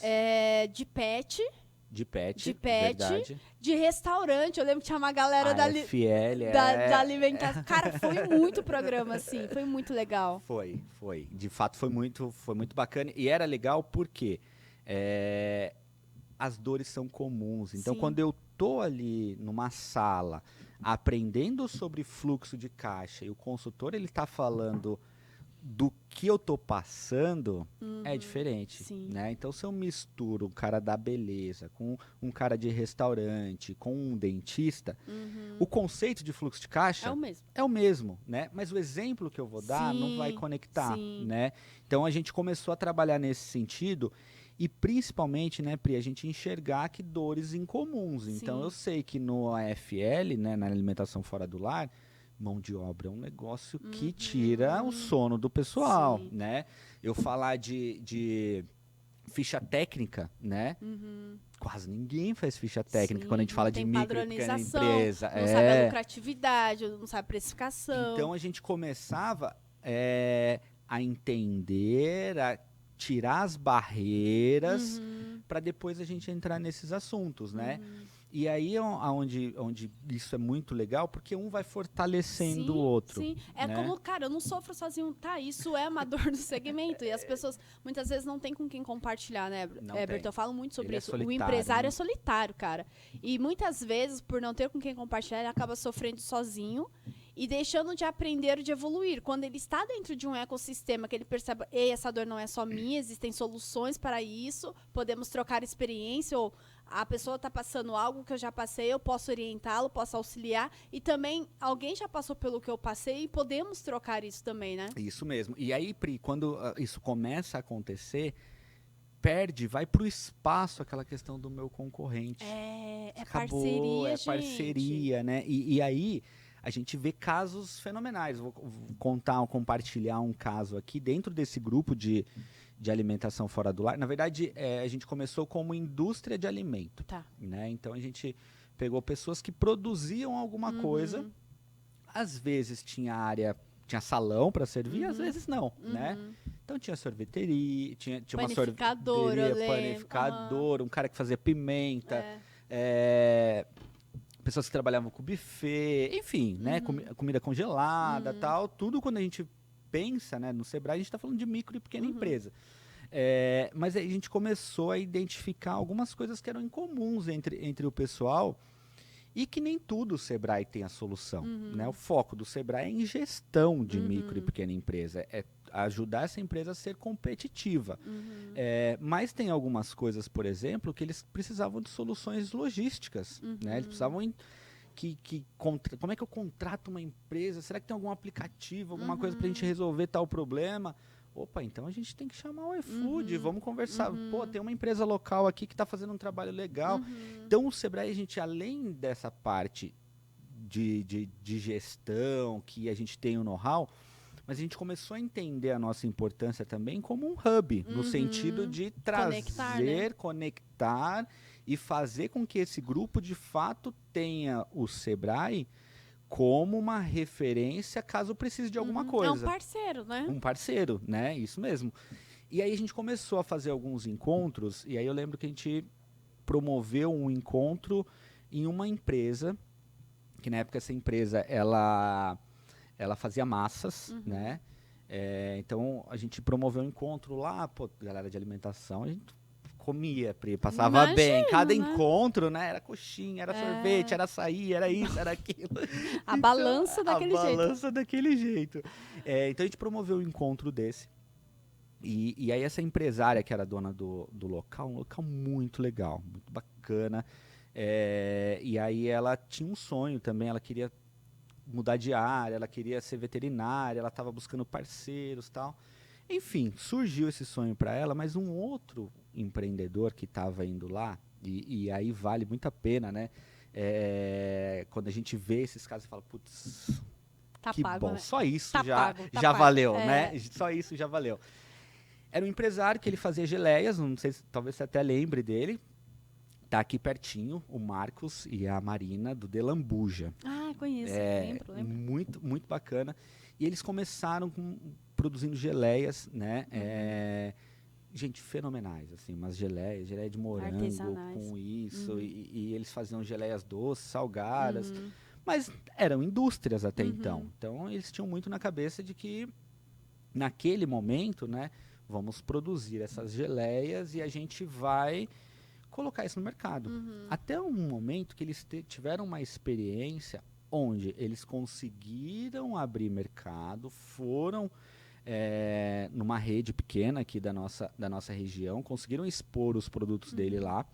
De pet. De pet, de pet, verdade. de restaurante. Eu lembro que tinha uma galera da alimentação. Cara, foi muito programa, assim. Foi muito legal. Foi. De fato, foi muito bacana. E era legal porque as dores são comuns. Então, Sim. quando eu tô ali numa sala aprendendo sobre fluxo de caixa e o consultor ele tá falando do que eu tô passando, é diferente, Sim. né? Então, se eu misturo um cara da beleza com um cara de restaurante, com um dentista, o conceito de fluxo de caixa É o mesmo, né? Mas o exemplo que eu vou dar não vai conectar, né? Então, a gente começou a trabalhar nesse sentido e, principalmente, né, Pri, a gente enxergar que dores incomuns. Então, eu sei que no AFL, né, na alimentação fora do lar, mão de obra é um negócio que tira o sono do pessoal, né? Eu falar de ficha técnica, né? Quase ninguém faz ficha técnica quando a gente fala de micro e pequena empresa. Não sabe a lucratividade, não sabe a precificação. Então a gente começava a entender, a tirar as barreiras para depois a gente entrar nesses assuntos, né? E aí é onde isso é muito legal, porque um vai fortalecendo o outro. Sim, é né? como, cara, eu não sofro sozinho, tá? Isso é uma dor do segmento. E as pessoas, muitas vezes, não tem com quem compartilhar, né, Herbert? Eu falo muito sobre isso. O empresário é solitário, cara. E muitas vezes, por não ter com quem compartilhar, ele acaba sofrendo sozinho e deixando de aprender, de evoluir. Quando ele está dentro de um ecossistema que ele percebe, ei, essa dor não é só minha, existem soluções para isso, podemos trocar experiência, ou a pessoa está passando algo que eu já passei, eu posso orientá-lo, posso auxiliar, e também alguém já passou pelo que eu passei e podemos trocar isso também, né? Isso mesmo. E aí, Pri, quando isso começa a acontecer, vai pro espaço aquela questão do meu concorrente. Acabou, parceria, gente. Parceria, né? E aí a gente vê casos fenomenais. Vou compartilhar um caso aqui dentro desse grupo de alimentação fora do lar. Na verdade, a gente começou como indústria de alimento. Tá. Né? Então, a gente pegou pessoas que produziam alguma coisa. Às vezes tinha salão para servir, às vezes não, né? Então, tinha sorveteria, tinha uma sorveteria, panificador, um cara que fazia pimenta, pessoas que trabalhavam com buffet, enfim, né? Comida congelada, tal. Tudo quando a gente pensa, né, no Sebrae, a gente está falando de micro e pequena empresa. Mas aí a gente começou a identificar algumas coisas que eram incomuns entre o pessoal e que nem tudo o Sebrae tem a solução. Né? O foco do Sebrae é em gestão de micro e pequena empresa, é ajudar essa empresa a ser competitiva. Mas tem algumas coisas, por exemplo, que eles precisavam de soluções logísticas. Né? Eles precisavam... como é que eu contrato uma empresa? Será que tem algum aplicativo, alguma coisa para a gente resolver tal problema? Opa, então a gente tem que chamar o iFood, vamos conversar. Pô, tem uma empresa local aqui que está fazendo um trabalho legal. Então, o Sebrae, a gente, além dessa parte de gestão, que a gente tem o know-how, mas a gente começou a entender a nossa importância também como um hub, no sentido de trazer, conectar e fazer com que esse grupo, de fato, tenha o Sebrae como uma referência caso precise de alguma coisa. É um parceiro, né? Um parceiro, né? Isso mesmo. E aí a gente começou a fazer alguns encontros, e aí eu lembro que a gente promoveu um encontro em uma empresa, que na época essa empresa, ela fazia massas, né? Então a gente promoveu um encontro lá, pô, galera de alimentação, a gente comia, passava bem. Cada encontro, né? Era coxinha, era sorvete, era açaí, era isso, era aquilo. A balança daquele jeito. A balança daquele jeito. Então a gente promoveu um encontro desse. E aí essa empresária que era dona do local, um local muito legal, muito bacana. E aí ela tinha um sonho também, ela queria mudar de área, ela queria ser veterinária, ela estava buscando parceiros e tal. Enfim, surgiu esse sonho para ela, mas um outro empreendedor que estava indo lá, e aí vale muito a pena, né? Quando a gente vê esses casos, fala, putz, tá que pago, bom, né? só isso tá já pago. valeu, né? Só isso já valeu. Era um empresário que ele fazia geleias, não sei se talvez você até lembre dele. Tá aqui pertinho, o Marcos e a Marina, do Delambuja. Ah, conheço, lembro. Muito, muito bacana. E eles começaram produzindo geleias, né? gente, fenomenais, assim, umas geleias, geleia de morango Artesanais. com isso, e eles faziam geleias doces, salgadas, mas eram indústrias até então. Então, eles tinham muito na cabeça de que, naquele momento, né, vamos produzir essas geleias e a gente vai colocar isso no mercado. Até um momento que eles tiveram uma experiência onde eles conseguiram abrir mercado, foram numa rede pequena aqui da nossa região, conseguiram expor os produtos dele lá,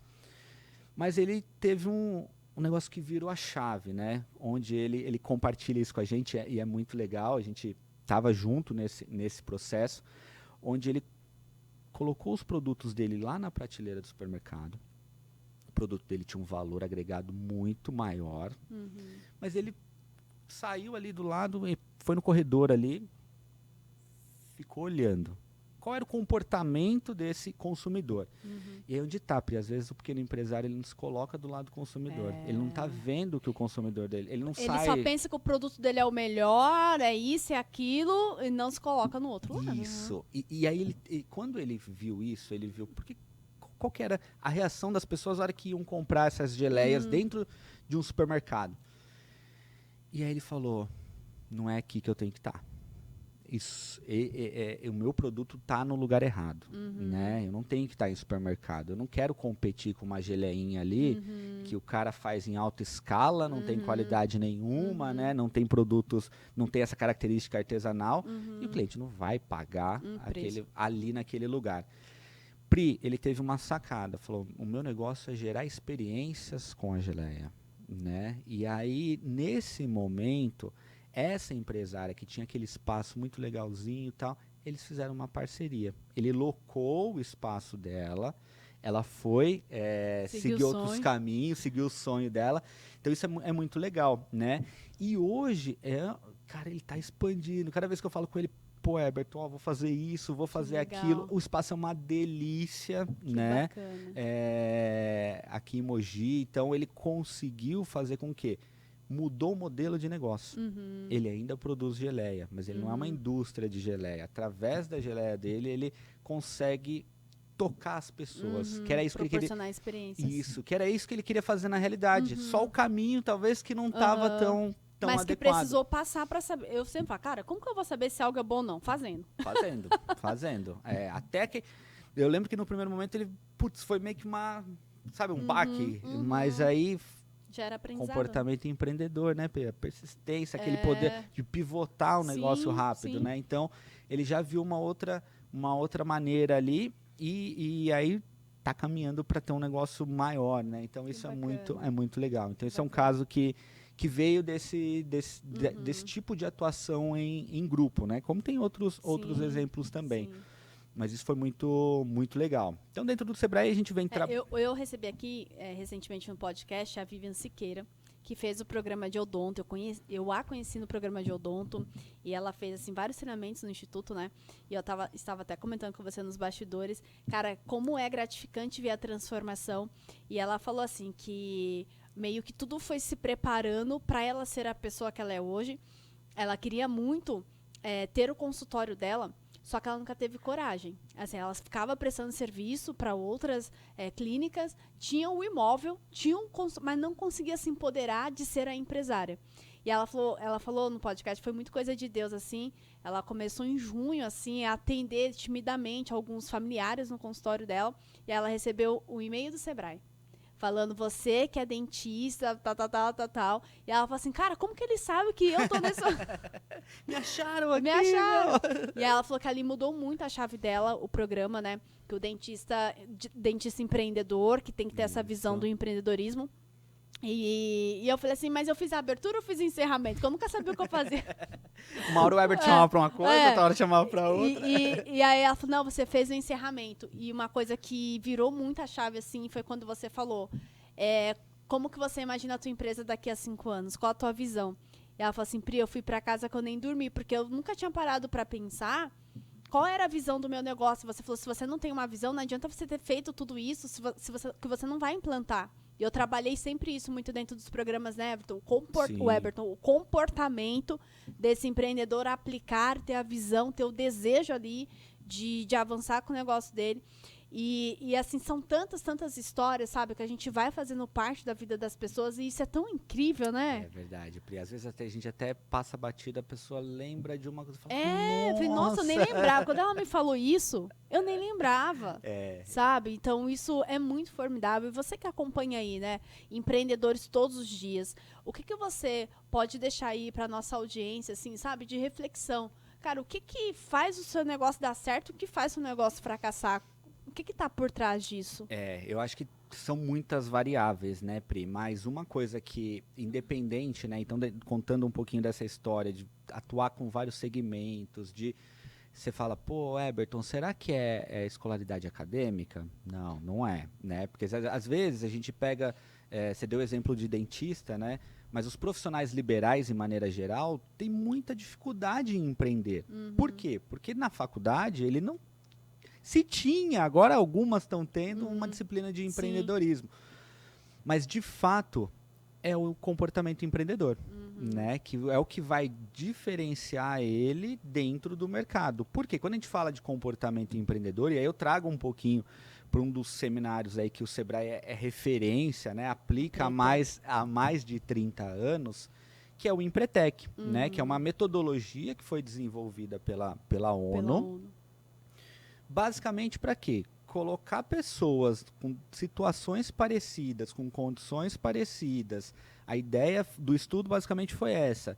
mas ele teve um negócio que virou a chave, né? Onde ele compartilha isso com a gente, e é muito legal, a gente estava junto nesse processo, onde ele colocou os produtos dele lá na prateleira do supermercado. O produto dele tinha um valor agregado muito maior, mas ele saiu ali do lado, e foi no corredor ali, ficou olhando. Qual era o comportamento desse consumidor? E aí onde está, porque às vezes o pequeno empresário ele não se coloca do lado do consumidor. Ele não está vendo que o consumidor dele, ele só pensa que o produto dele é o melhor, é isso, é aquilo, e não se coloca no outro lado. Isso. E aí, quando ele viu isso, ele viu qual que era a reação das pessoas na hora que iam comprar essas geleias dentro de um supermercado. E aí ele falou, não é aqui que eu tenho que estar. O meu produto está no lugar errado, né? Eu não tenho que estar em supermercado. Eu não quero competir com uma geleinha ali que o cara faz em alta escala, não tem qualidade nenhuma, né? Não tem produtos, não tem essa característica artesanal e o cliente não vai pagar ali naquele lugar. Pri, ele teve uma sacada, falou, o meu negócio é gerar experiências com a geleia, né? E aí, nesse momento, essa empresária que tinha aquele espaço muito legalzinho e tal, eles fizeram uma parceria. Ele locou o espaço dela, ela foi seguir outros caminhos, seguiu o sonho dela. Então isso é muito legal, né? E hoje, cara, ele está expandindo. Cada vez que eu falo com ele, pô, Everton, vou fazer isso, vou fazer aquilo. O espaço é uma delícia, né? Aqui em Mogi. Então ele conseguiu fazer com que mudou o modelo de negócio. Ele ainda produz geleia, mas ele não é uma indústria de geleia. Através da geleia dele, ele consegue tocar as pessoas. Que era isso que ele queria. Proporcionar experiências. Isso, que era isso que ele queria fazer na realidade. Só o caminho, talvez, que não estava tão mas adequado. Que precisou passar para saber. Eu sempre falo, cara, como que eu vou saber se algo é bom ou não? Fazendo. Fazendo. Até que... Eu lembro que no primeiro momento ele... foi meio que um baque. Mas aí... Já era aprendizado. Comportamento empreendedor, né? A persistência, aquele poder de pivotar um negócio rápido, né? Então, ele já viu uma outra maneira ali e aí tá caminhando para ter um negócio maior, né? Então, isso é muito legal. Então, isso é um caso que veio desse tipo de atuação em grupo, né? Como tem outros exemplos também. Sim. Mas isso foi muito, muito legal. Então, dentro do Sebrae, a gente vem... Eu recebi aqui, recentemente, no podcast, a Vivian Siqueira, que fez o programa de odonto. Eu a conheci no programa de odonto, e ela fez, assim, vários treinamentos no Instituto, né? E eu estava até comentando com você nos bastidores. Cara, como é gratificante ver a transformação. E ela falou, assim, que meio que tudo foi se preparando para ela ser a pessoa que ela é hoje. Ela queria muito ter o consultório dela, só que ela nunca teve coragem. Assim, ela ficava prestando serviço para outras clínicas, tinha o imóvel, mas não conseguia se empoderar de ser a empresária. E ela falou no podcast, foi muito coisa de Deus, assim. Ela começou em junho, assim, a atender timidamente alguns familiares no consultório dela, e ela recebeu o e-mail do Sebrae, falando, você que é dentista, tal. E ela falou assim, cara, como que ele sabe que eu tô nesse... Me acharam aqui. E aí ela falou que ali mudou muito a chave dela, o programa, né? Que o dentista empreendedor, que tem que ter essa visão do empreendedorismo. E eu falei assim, mas eu fiz a abertura ou fiz o encerramento? Que eu nunca sabia o que eu fazia. Uma hora o Herbert chamava pra uma coisa, outra hora chamava pra outra. E aí ela falou, não, você fez o encerramento. E uma coisa que virou muito a chave, assim, foi quando você falou, como que você imagina a tua empresa daqui a 5 anos? Qual a tua visão? E ela falou assim, Pri, eu fui pra casa que eu nem dormi, porque eu nunca tinha parado pra pensar qual era a visão do meu negócio. Você falou, se você não tem uma visão, não adianta você ter feito tudo isso que você não vai implantar. E eu trabalhei sempre isso muito dentro dos programas, né, Everton? O comportamento desse empreendedor aplicar, ter a visão, ter o desejo ali de avançar com o negócio dele. E assim, são tantas histórias, sabe? Que a gente vai fazendo parte da vida das pessoas e isso é tão incrível, né? É verdade, Pri. Às vezes a gente até passa batida, a pessoa lembra de uma coisa e fala, Eu falei, nossa, eu nem lembrava. Quando ela me falou isso, eu nem lembrava, sabe? Então, isso é muito formidável. E você que acompanha aí, né? Empreendedores todos os dias. O que você pode deixar aí pra nossa audiência, assim, sabe? De reflexão. Cara, o que faz o seu negócio dar certo? O que faz o seu negócio fracassar? O que está por trás disso? Eu acho que são muitas variáveis, né, Pri? Mas uma coisa que, independente, né? Então, contando um pouquinho dessa história de atuar com vários segmentos, de você fala, pô, Eberton, será que é escolaridade acadêmica? Não, não é, né? Porque às vezes a gente pega, você deu o exemplo de dentista, né? Mas os profissionais liberais, em maneira geral, têm muita dificuldade em empreender. Por quê? Porque na faculdade ele não. Se tinha, agora algumas estão tendo uma disciplina de empreendedorismo. Mas, de fato, é o comportamento empreendedor, né? Que é o que vai diferenciar ele dentro do mercado. Porque quando a gente fala de comportamento empreendedor, e aí eu trago um pouquinho para um dos seminários aí que o Sebrae é referência, né? Aplica há mais de 30 anos, que é o Empretec, né? Que é uma metodologia que foi desenvolvida pela ONU. Basicamente para quê? Colocar pessoas com situações parecidas, com condições parecidas. A ideia do estudo basicamente foi essa.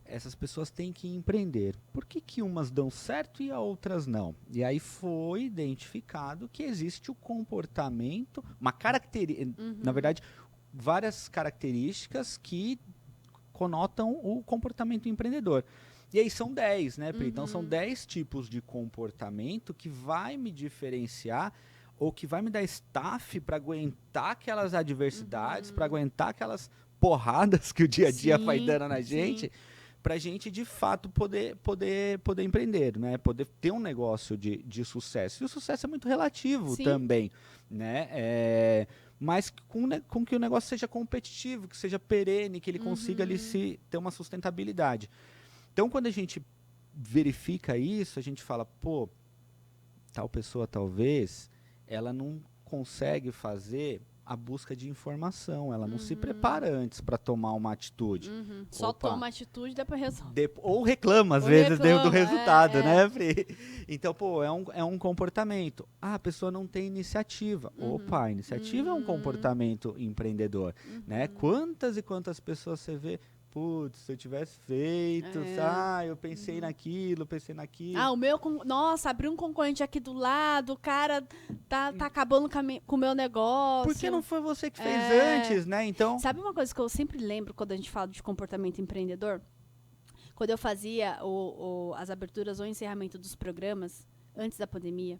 Essas pessoas têm que empreender. Por que umas dão certo e as outras não? E aí foi identificado que existe o comportamento, na verdade, várias características que conotam o comportamento empreendedor. E aí são 10, né, Pri? Então são 10 tipos de comportamento que vai me diferenciar ou que vai me dar staff para aguentar aquelas adversidades, para aguentar aquelas porradas que o dia a dia vai dando na gente, para a gente de fato poder empreender, né? Poder ter um negócio de sucesso. E o sucesso é muito relativo também, né? Mas com que o negócio seja competitivo, que seja perene, que ele consiga ali ter uma sustentabilidade. Então, quando a gente verifica isso, a gente fala, pô, tal pessoa talvez, ela não consegue fazer a busca de informação, ela não se prepara antes para tomar uma atitude. Só toma uma atitude e depois resolve. Ou reclama, às vezes, do resultado, né, Pri? Então, pô, é um comportamento. A pessoa não tem iniciativa. Opa, a iniciativa é um comportamento empreendedor, né? Quantas e quantas pessoas você vê... Putz, se eu tivesse feito, eu pensei naquilo, o meu, nossa, abriu um concorrente aqui do lado, o cara tá acabando com o meu negócio. Porque não foi você que fez antes, né? Então... Sabe uma coisa que eu sempre lembro quando a gente fala de comportamento empreendedor? Quando eu fazia as aberturas ou encerramento dos programas, antes da pandemia,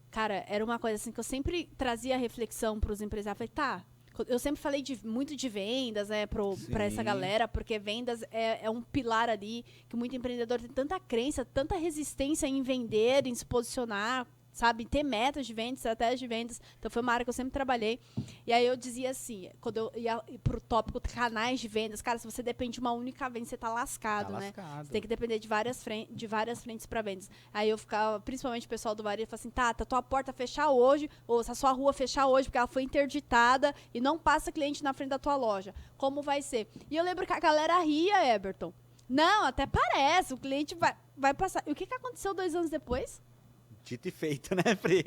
cara, era uma coisa assim que eu sempre trazia a reflexão para os empresários. Eu falei, eu sempre falei muito de vendas, né, para essa galera, porque vendas é um pilar ali que muito empreendedor tem tanta crença, tanta resistência em vender, em se posicionar, sabe, ter metas de vendas, estratégias de vendas. Então foi uma área que eu sempre trabalhei. E aí eu dizia assim, quando eu ia pro tópico canais de vendas, cara, se você depende de uma única venda, você tá lascado, né? Você tem que depender de várias frentes para vendas. Aí eu ficava, principalmente o pessoal do varejo, falava assim, Tata, tua porta fechar hoje, ou se a sua rua fechar hoje, porque ela foi interditada e não passa cliente na frente da tua loja. Como vai ser? E eu lembro que a galera ria, Eberton. Não, até parece, o cliente vai passar. E o que aconteceu 2 anos depois? Dito e feito, né, Pri?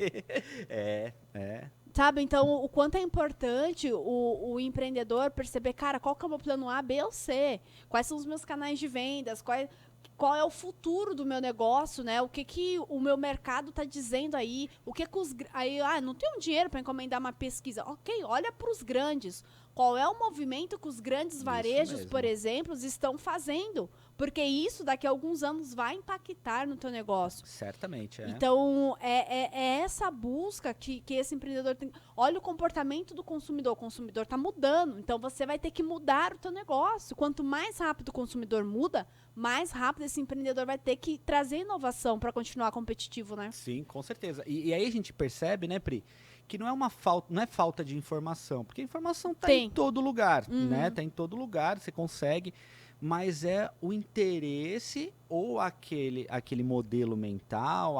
Sabe, então, o quanto é importante o empreendedor perceber, cara, qual que é o meu plano A, B ou C? Quais são os meus canais de vendas? Qual é o futuro do meu negócio, né? O que o meu mercado está dizendo aí? O que os... Aí, não tenho dinheiro para encomendar uma pesquisa. Ok, olha para os grandes. Qual é o movimento que os grandes varejos, por exemplo, estão fazendo? Porque isso, daqui a alguns anos, vai impactar no teu negócio. Certamente, Então, é essa busca que esse empreendedor tem. Olha o comportamento do consumidor. O consumidor está mudando. Então, você vai ter que mudar o teu negócio. Quanto mais rápido o consumidor muda, mais rápido esse empreendedor vai ter que trazer inovação para continuar competitivo, né? Sim, com certeza. E aí a gente percebe, né, Pri, que não é falta de informação, porque a informação está em todo lugar, né? Está em todo lugar, você consegue, mas é o interesse ou aquele modelo mental,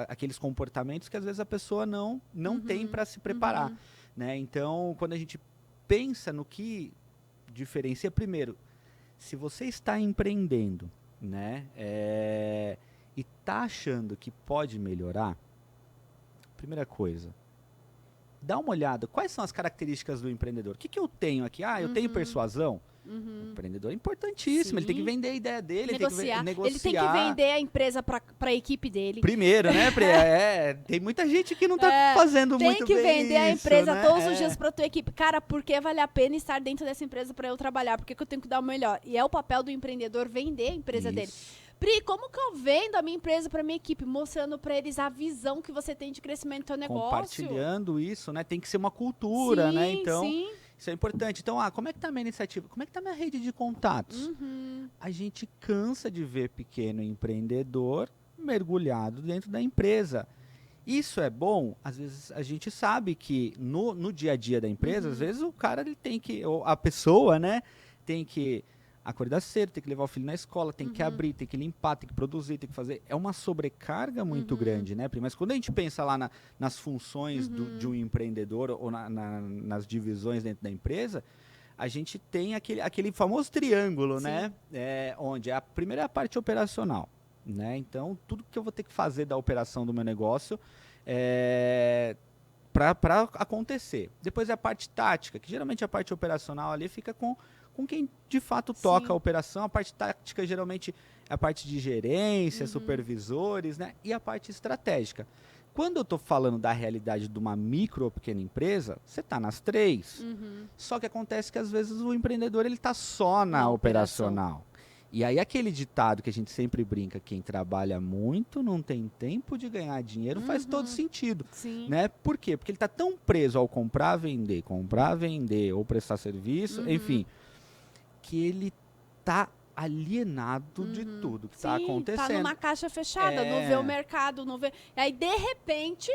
aqueles comportamentos que às vezes a pessoa não tem para se preparar, né? Então, quando a gente pensa no que diferencia, primeiro, se você está empreendendo, né, e está achando que pode melhorar, primeira coisa, dá uma olhada, quais são as características do empreendedor? O que eu tenho aqui? Eu tenho persuasão. O empreendedor é importantíssimo, ele tem que vender a ideia dele, negociar. negociar. Ele tem que vender a empresa para a equipe dele. Primeiro, né? Tem muita gente que não está fazendo muito bem. Tem que vender a empresa né? todos os dias para tua equipe. Cara, por que vale a pena estar dentro dessa empresa para eu trabalhar? Por que eu tenho que dar o melhor? E é o papel do empreendedor vender a empresa dele. Pri, como que eu vendo a minha empresa para minha equipe? Mostrando para eles a visão que você tem de crescimento do teu negócio. Compartilhando isso, né? Tem que ser uma cultura, né? Então, sim. Isso é importante. Então, como é que tá a minha iniciativa? Como é que tá a minha rede de contatos? A gente cansa de ver pequeno empreendedor mergulhado dentro da empresa. Isso é bom? Às vezes a gente sabe que no dia a dia da empresa, às vezes o cara ele tem que, ou a pessoa, né, tem que acordar cedo, tem que levar o filho na escola, tem que abrir, tem que limpar, tem que produzir, tem que fazer. É uma sobrecarga muito grande, né? Mas quando a gente pensa lá nas funções de um empreendedor ou nas divisões dentro da empresa, a gente tem aquele famoso triângulo, né? Onde a primeira é a parte operacional, né? Então, tudo que eu vou ter que fazer da operação do meu negócio para acontecer. Depois é a parte tática, que geralmente a parte operacional ali fica com quem de fato toca a operação. A parte tática geralmente é a parte de gerência, supervisores, né? E a parte estratégica. Quando eu estou falando da realidade de uma micro ou pequena empresa, você está nas três. Só que acontece que às vezes o empreendedor ele está só na operacional. E aí aquele ditado que a gente sempre brinca, quem trabalha muito não tem tempo de ganhar dinheiro, faz todo sentido. Né? Por quê? Porque ele está tão preso ao comprar, vender ou prestar serviço, enfim, que ele está alienado de tudo que está acontecendo. Tá numa caixa fechada, não vê o mercado, não vê... E aí, de repente,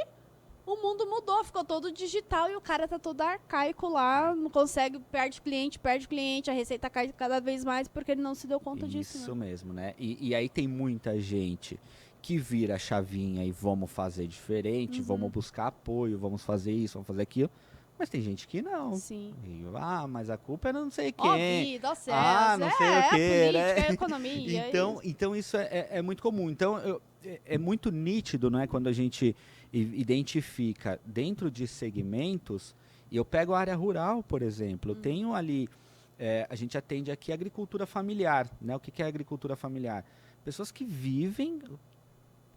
o mundo mudou, ficou todo digital e o cara tá todo arcaico lá, não consegue, perde cliente, a receita cai cada vez mais porque ele não se deu conta disso. Isso mesmo, né? E aí tem muita gente que vira a chavinha e vamos fazer diferente, vamos buscar apoio, vamos fazer isso, vamos fazer aquilo. Mas tem gente que não. Sim. E, mas a culpa é não sei quem. Vida, não sei o quê, política, né? a economia. Então isso é muito comum. Então, é muito nítido, né, quando a gente identifica dentro de segmentos, e eu pego a área rural, por exemplo, eu tenho ali, a gente atende aqui agricultura familiar, né? O que é agricultura familiar? Pessoas que vivem,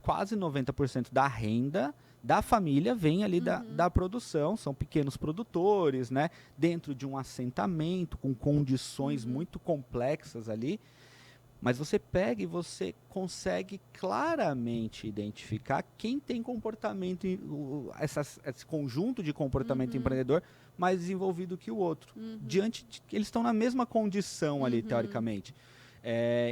quase 90% da renda da família vem ali da produção, são pequenos produtores, né? Dentro de um assentamento, com condições muito complexas ali, mas você pega e você consegue claramente identificar quem tem comportamento, esse conjunto de comportamento empreendedor mais desenvolvido que o outro. Diante de que eles estão na mesma condição ali, teoricamente.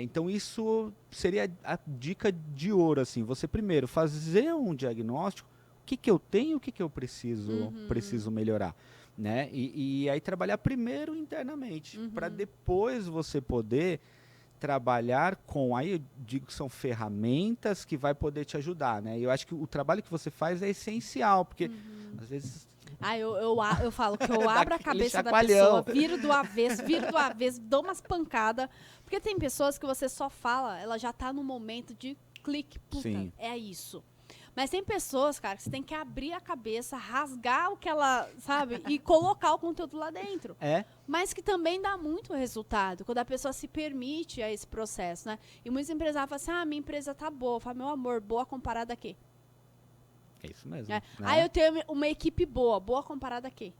Então isso seria a dica de ouro, assim, você primeiro fazer um diagnóstico, o que eu tenho, o que eu preciso melhorar, né? E aí trabalhar primeiro internamente, para depois você poder trabalhar com, aí eu digo que são ferramentas que vai poder te ajudar, né? Eu acho que o trabalho que você faz é essencial, porque às vezes... Eu falo que eu abro a cabeça da pessoa, viro do avesso, dou umas pancadas, porque tem pessoas que você só fala, ela já tá no momento de clique, puta, é isso. Mas tem pessoas, cara, que você tem que abrir a cabeça, rasgar o que ela, sabe, e colocar o conteúdo lá dentro. Mas que também dá muito resultado, quando a pessoa se permite a esse processo, né? E muitos empresários falam assim, minha empresa tá boa. Eu falo, meu amor, boa comparada a quê? É isso mesmo. Né? Né? Eu tenho uma equipe boa comparada a quê?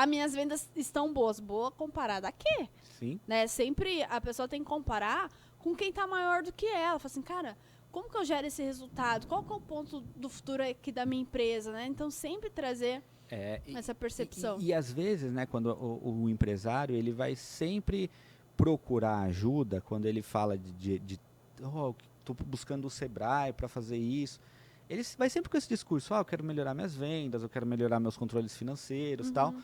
Minhas vendas estão boa comparada a quê? Sim. Né? Sempre a pessoa tem que comparar com quem tá maior do que ela. Fala assim, cara, como que eu gero esse resultado? Qual que é o ponto do futuro aqui da minha empresa, né? Então, sempre trazer essa percepção. E às vezes, né, quando o empresário, ele vai sempre procurar ajuda, quando ele fala estou buscando o Sebrae para fazer isso, ele vai sempre com esse discurso, eu quero melhorar minhas vendas, eu quero melhorar meus controles financeiros e tal.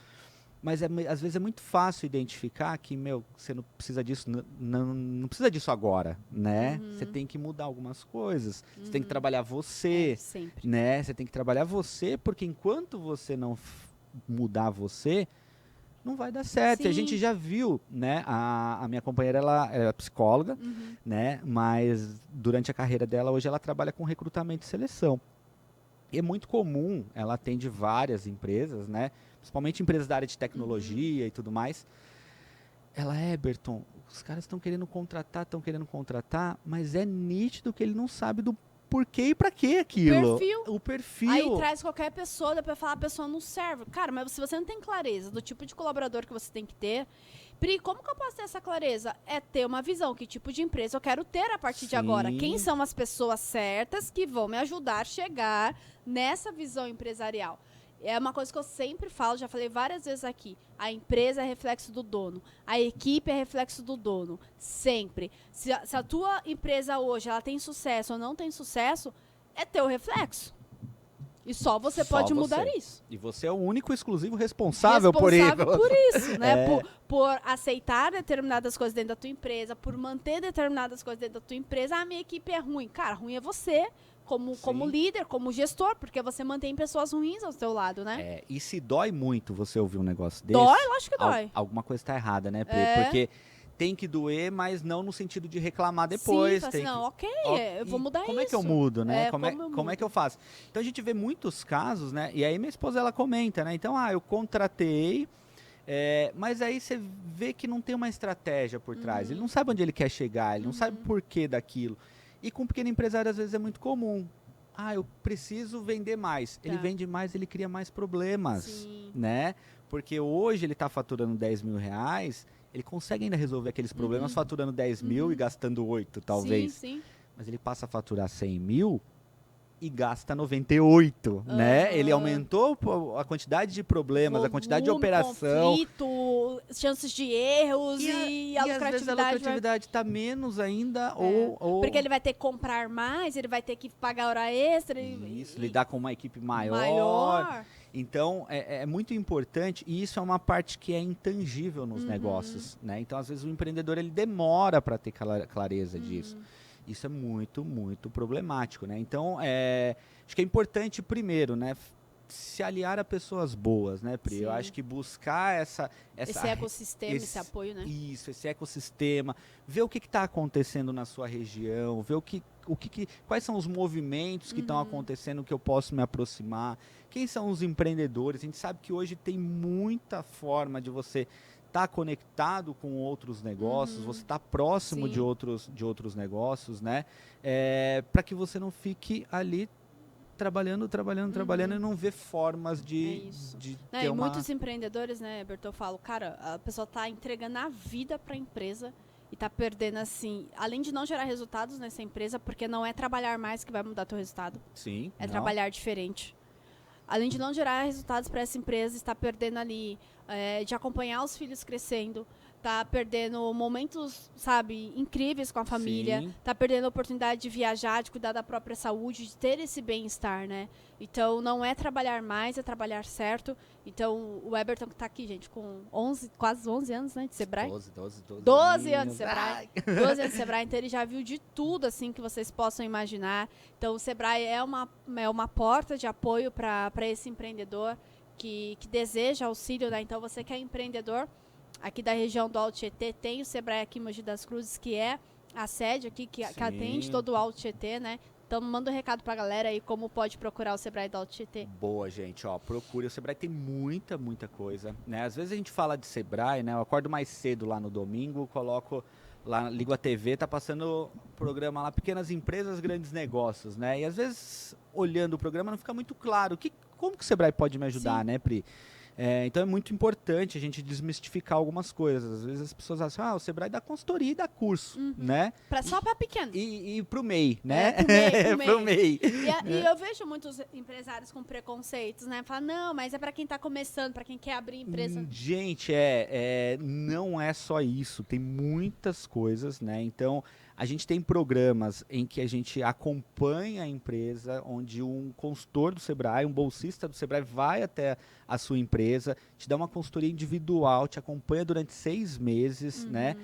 Mas às vezes é muito fácil identificar que, você não precisa disso, não precisa disso agora, né? Você tem que mudar algumas coisas, você tem que trabalhar você, sempre. né? Você tem que trabalhar você, porque enquanto você não mudar você, não vai dar certo. E a gente já viu, né? A minha companheira, ela é psicóloga, né? Mas durante a carreira dela, hoje ela trabalha com recrutamento e seleção. E é muito comum, ela atende várias empresas, né? Principalmente empresas da área de tecnologia e tudo mais. Ela, Eberton, os caras estão querendo contratar, mas é nítido que ele não sabe do porquê e pra que aquilo. O perfil. Aí traz qualquer pessoa, depois fala, a pessoa não serve. Cara, mas se você não tem clareza do tipo de colaborador que você tem que ter, Pri, como que eu posso ter essa clareza? É ter uma visão, que tipo de empresa eu quero ter a partir de agora. Quem são as pessoas certas que vão me ajudar a chegar nessa visão empresarial? É uma coisa que eu sempre falo, já falei várias vezes aqui. A empresa é reflexo do dono. A equipe é reflexo do dono. Sempre. Se a tua empresa hoje ela tem sucesso ou não tem sucesso, é teu reflexo. E só você pode mudar isso. E você é o único exclusivo responsável por isso. Por isso, né? Por aceitar determinadas coisas dentro da tua empresa, por manter determinadas coisas dentro da tua empresa. A minha equipe é ruim. Cara, ruim é você. Como líder, como gestor, porque você mantém pessoas ruins ao seu lado, né? E se dói muito você ouvir um negócio desse... Dói? Lógico que dói. Alguma coisa tá errada, né, Pri? Porque tem que doer, mas não no sentido de reclamar depois. Sim, eu vou mudar como é que eu mudo, né? Como é que eu faço? Então a gente vê muitos casos, né? E aí minha esposa, ela comenta, né? Então, eu contratei... mas aí você vê que não tem uma estratégia por trás. Ele não sabe onde ele quer chegar, ele não sabe o porquê daquilo. E com um pequeno empresário, às vezes, é muito comum. Eu preciso vender mais. Ele vende mais, ele cria mais problemas, né? Porque hoje ele está faturando 10 mil reais, ele consegue ainda resolver aqueles problemas faturando 10 mil e gastando 8, talvez. Sim. Mas ele passa a faturar 100 mil e gasta 98, né? Ele aumentou a quantidade de problemas, a quantidade de operação. Conflito, chances de erros e a lucratividade. Às vezes a lucratividade está menos ainda, ou... Porque ele vai ter que comprar mais, ele vai ter que pagar hora extra. Lidar com uma equipe maior. Então, é muito importante, e isso é uma parte que é intangível nos negócios, né? Então, às vezes, o empreendedor, ele demora para ter clareza disso. Isso é muito, muito problemático, né? Então, acho que é importante, primeiro, né, se aliar a pessoas boas, né, Pri? Eu acho que buscar esse ecossistema, esse apoio, né? Isso, esse ecossistema, ver o que está acontecendo na sua região, ver quais são os movimentos que estão acontecendo que eu posso me aproximar, quem são os empreendedores. A gente sabe que hoje tem muita forma de você estar conectado com outros negócios, você está próximo de outros negócios, né? Para que você não fique ali trabalhando e não vê formas de ter e muitos empreendedores, né, Berto, eu falo, cara, a pessoa está entregando a vida para a empresa e está perdendo, assim, além de não gerar resultados nessa empresa, porque não é trabalhar mais que vai mudar teu resultado. Sim. Trabalhar diferente. Além de não gerar resultados para essa empresa, está perdendo ali de acompanhar os filhos crescendo, está perdendo momentos, sabe, incríveis com a família, está perdendo a oportunidade de viajar, de cuidar da própria saúde, de ter esse bem-estar, né? Então, não é trabalhar mais, é trabalhar certo. Então, o Eberton que está aqui, gente, com quase 11 anos, né, de Sebrae? 12 anos de Sebrae. 12 anos de Sebrae, então ele já viu de tudo, assim, que vocês possam imaginar. Então, o Sebrae é uma porta de apoio para esse empreendedor que deseja auxílio, né? Então, você que é empreendedor, aqui da região do Alto Tietê, tem o Sebrae aqui em Mogi das Cruzes, que é a sede aqui, que atende todo o Alto Tietê, né? Então, manda um recado pra galera aí, como pode procurar o Sebrae do Alto Tietê. Boa, gente, procure. O Sebrae tem muita, muita coisa, né? Às vezes a gente fala de Sebrae, né? Eu acordo mais cedo lá no domingo, coloco lá, ligo a TV, tá passando o programa lá, Pequenas Empresas, Grandes Negócios, né? E às vezes, olhando o programa, não fica muito claro como que o Sebrae pode me ajudar, né, Pri? Então é muito importante a gente desmistificar algumas coisas. Às vezes as pessoas acham, o Sebrae dá consultoria e dá curso, né? Só para pequeno. E pro MEI, né? Pro MEI. E eu vejo muitos empresários com preconceitos, né? Falam, não, mas é para quem tá começando, para quem quer abrir empresa. Gente, não é só isso. Tem muitas coisas, né? Então, A gente tem programas em que a gente acompanha a empresa, onde um consultor do Sebrae, um bolsista do Sebrae vai até a sua empresa, te dá uma consultoria individual, te acompanha durante 6 meses, né?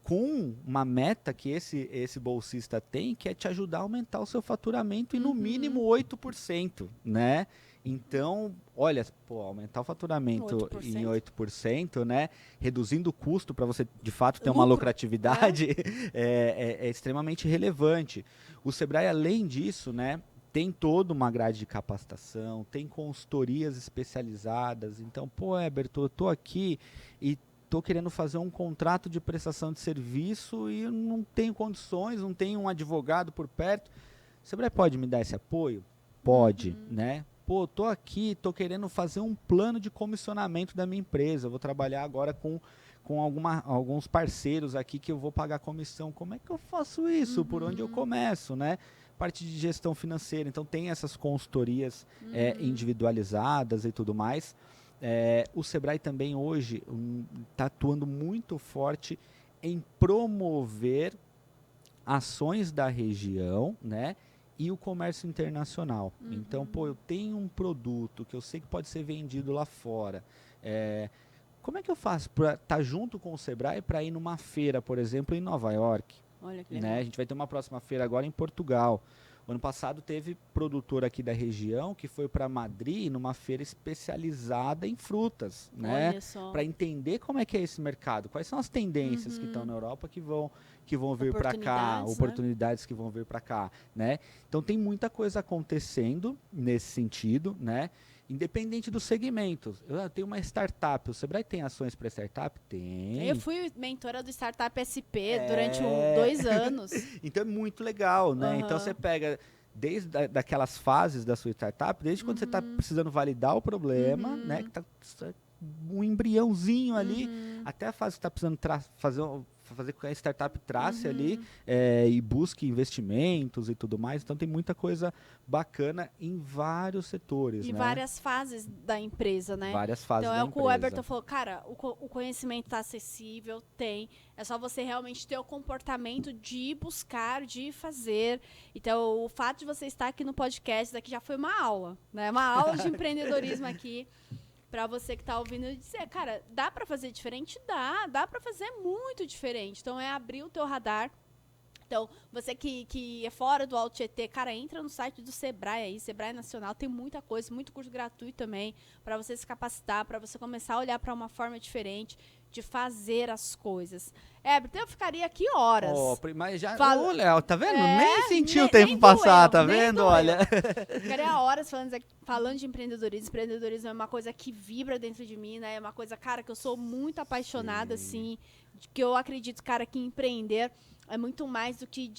Com uma meta que esse bolsista tem, que é te ajudar a aumentar o seu faturamento em no mínimo 8%, né? Então, olha, aumentar o faturamento 8%. em 8%, né? Reduzindo o custo para você, de fato, ter Lucro, uma lucratividade, é extremamente relevante. O Sebrae, além disso, né, tem toda uma grade de capacitação, tem consultorias especializadas. Então, Heberto, eu tô aqui e tô querendo fazer um contrato de prestação de serviço e eu não tenho condições, não tenho um advogado por perto. O Sebrae pode me dar esse apoio? Pode, né? Tô aqui, tô querendo fazer um plano de comissionamento da minha empresa. Eu vou trabalhar agora com alguns parceiros aqui que eu vou pagar comissão. Como é que eu faço isso? Por onde eu começo, né? Parte de gestão financeira. Então, tem essas consultorias individualizadas e tudo mais. O Sebrae também hoje está atuando muito forte em promover ações da região, né? E o comércio internacional. Então, eu tenho um produto que eu sei que pode ser vendido lá fora. Como é que eu faço para estar junto com o Sebrae para ir numa feira, por exemplo, em Nova York? Olha que legal. Né? A gente vai ter uma próxima feira agora em Portugal. O ano passado teve produtor aqui da região que foi para Madrid numa feira especializada em frutas, né? Para entender como é que é esse mercado, quais são as tendências que estão na Europa que vão vir para cá, oportunidades que vão vir para cá, né? Então tem muita coisa acontecendo nesse sentido, né? Independente do segmento. Eu tenho uma startup. O Sebrae tem ações para startup? Tem. Eu fui mentora do Startup SP durante 2 anos. Então é muito legal, né? Então você pega desde daquelas fases da sua startup, desde quando você está precisando validar o problema, né? Que tá um embriãozinho ali, até a fase que está precisando fazer com que a startup trace ali e busque investimentos e tudo mais. Então tem muita coisa bacana em vários setores, e né? várias fases da empresa, né? Várias fases da empresa. Então é o que o Eberton falou, cara, o conhecimento está acessível, é só você realmente ter o comportamento de buscar, de fazer. Então o fato de você estar aqui no podcast, daqui já foi uma aula, né? Uma aula de empreendedorismo aqui. Pra você que tá ouvindo e dizer, cara, dá pra fazer diferente? Dá pra fazer muito diferente. Então, é abrir o teu radar. Então, você que é fora do Alto Tietê, cara, entra no site do Sebrae aí, Sebrae Nacional, tem muita coisa, muito curso gratuito também, pra você se capacitar, pra você começar a olhar pra uma forma diferente de fazer as coisas. Então eu ficaria aqui horas. Mas já, Léo, tá vendo? Nem sentiu o nem tempo passar, tá nem vendo? doeu. Olha. Ficaria horas falando de empreendedorismo. Empreendedorismo é uma coisa que vibra dentro de mim, né? É uma coisa, cara, que eu sou muito apaixonada, assim, que eu acredito, cara, que empreender é muito mais do que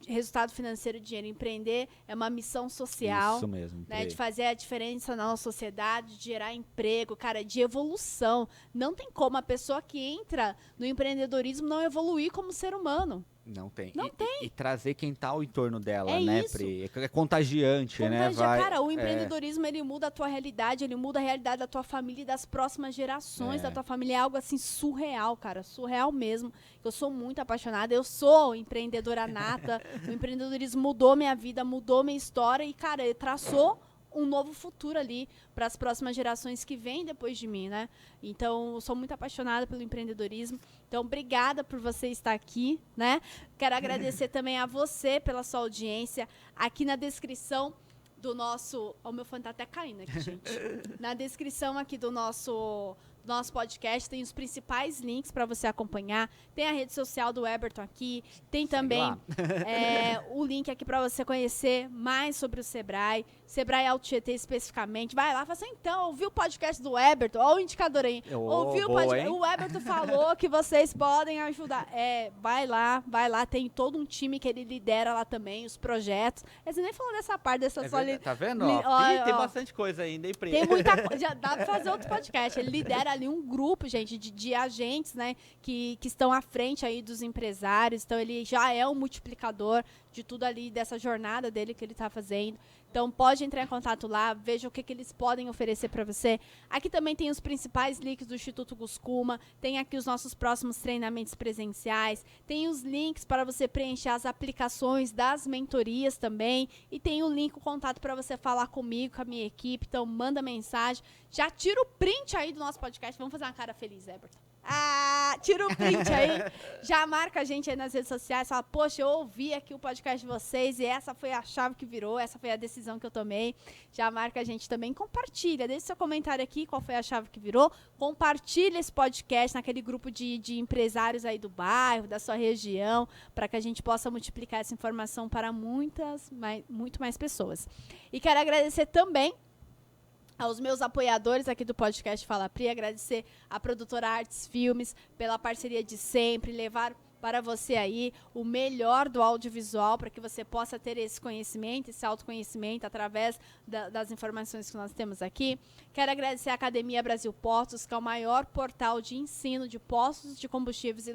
resultado financeiro, dinheiro. Empreender é uma missão social. Isso mesmo. Né, de fazer a diferença na nossa sociedade, de gerar emprego, cara, de evolução. Não tem como a pessoa que entra no empreendedorismo não evoluir como ser humano. Não tem. Não tem. E trazer quem tá ao entorno dela, É né, isso. Pri? É contagiante, né? Cara, o empreendedorismo, ele muda a tua realidade, ele muda a realidade da tua família e das próximas gerações da tua família. É algo, assim, surreal, cara. Surreal mesmo. Eu sou muito apaixonada. Eu sou empreendedora nata. O empreendedorismo mudou minha vida, mudou minha história e, cara, ele traçou um novo futuro ali para as próximas gerações que vêm depois de mim, né? Então, eu sou muito apaixonada pelo empreendedorismo. Então, obrigada por você estar aqui, né? Quero agradecer também a você pela sua audiência. Aqui na descrição do nosso... O meu fone tá até caindo aqui, gente. Na descrição aqui do nosso podcast tem os principais links para você acompanhar. Tem a rede social do Eberton aqui. Tem também o link aqui para você conhecer mais sobre o Sebrae. Sebrae Alto Tietê especificamente. Vai lá, fala assim, então, ouviu o podcast do Eberton? Olha o indicador aí. Ouviu o podcast? O Eberton falou que vocês podem ajudar. Vai lá. Tem todo um time que ele lidera lá também, os projetos. Você nem falou dessa parte, dessa Tá vendo? Tem bastante coisa ainda, hein, Pri? Tem muita coisa. Já dá pra fazer outro podcast. Ele lidera ali um grupo, gente, de agentes, né, que estão à frente aí dos empresários. Então, ele já é um multiplicador de tudo ali, dessa jornada dele que ele está fazendo. Então, pode entrar em contato lá, veja o que eles podem oferecer para você. Aqui também tem os principais links do Instituto Guscuma, tem aqui os nossos próximos treinamentos presenciais, tem os links para você preencher as aplicações das mentorias também, e tem o link, o contato para você falar comigo, com a minha equipe. Então, manda mensagem. Já tira o print aí do nosso podcast. Vamos fazer uma cara feliz, Everton. Tira o print aí, já marca a gente aí nas redes sociais, fala, poxa, eu ouvi aqui o podcast de vocês e essa foi a chave que virou, essa foi a decisão que eu tomei. Já marca a gente também, compartilha, deixa seu comentário aqui, qual foi a chave que virou, compartilha esse podcast naquele grupo de empresários aí do bairro, da sua região, para que a gente possa multiplicar essa informação para muito mais pessoas. E quero agradecer também aos meus apoiadores aqui do podcast Fala Pri, agradecer a produtora Artes Filmes pela parceria de sempre, levar para você aí o melhor do audiovisual para que você possa ter esse conhecimento, esse autoconhecimento através das informações que nós temos aqui. Quero agradecer a Academia Brasil Postos, que é o maior portal de ensino de postos de combustíveis e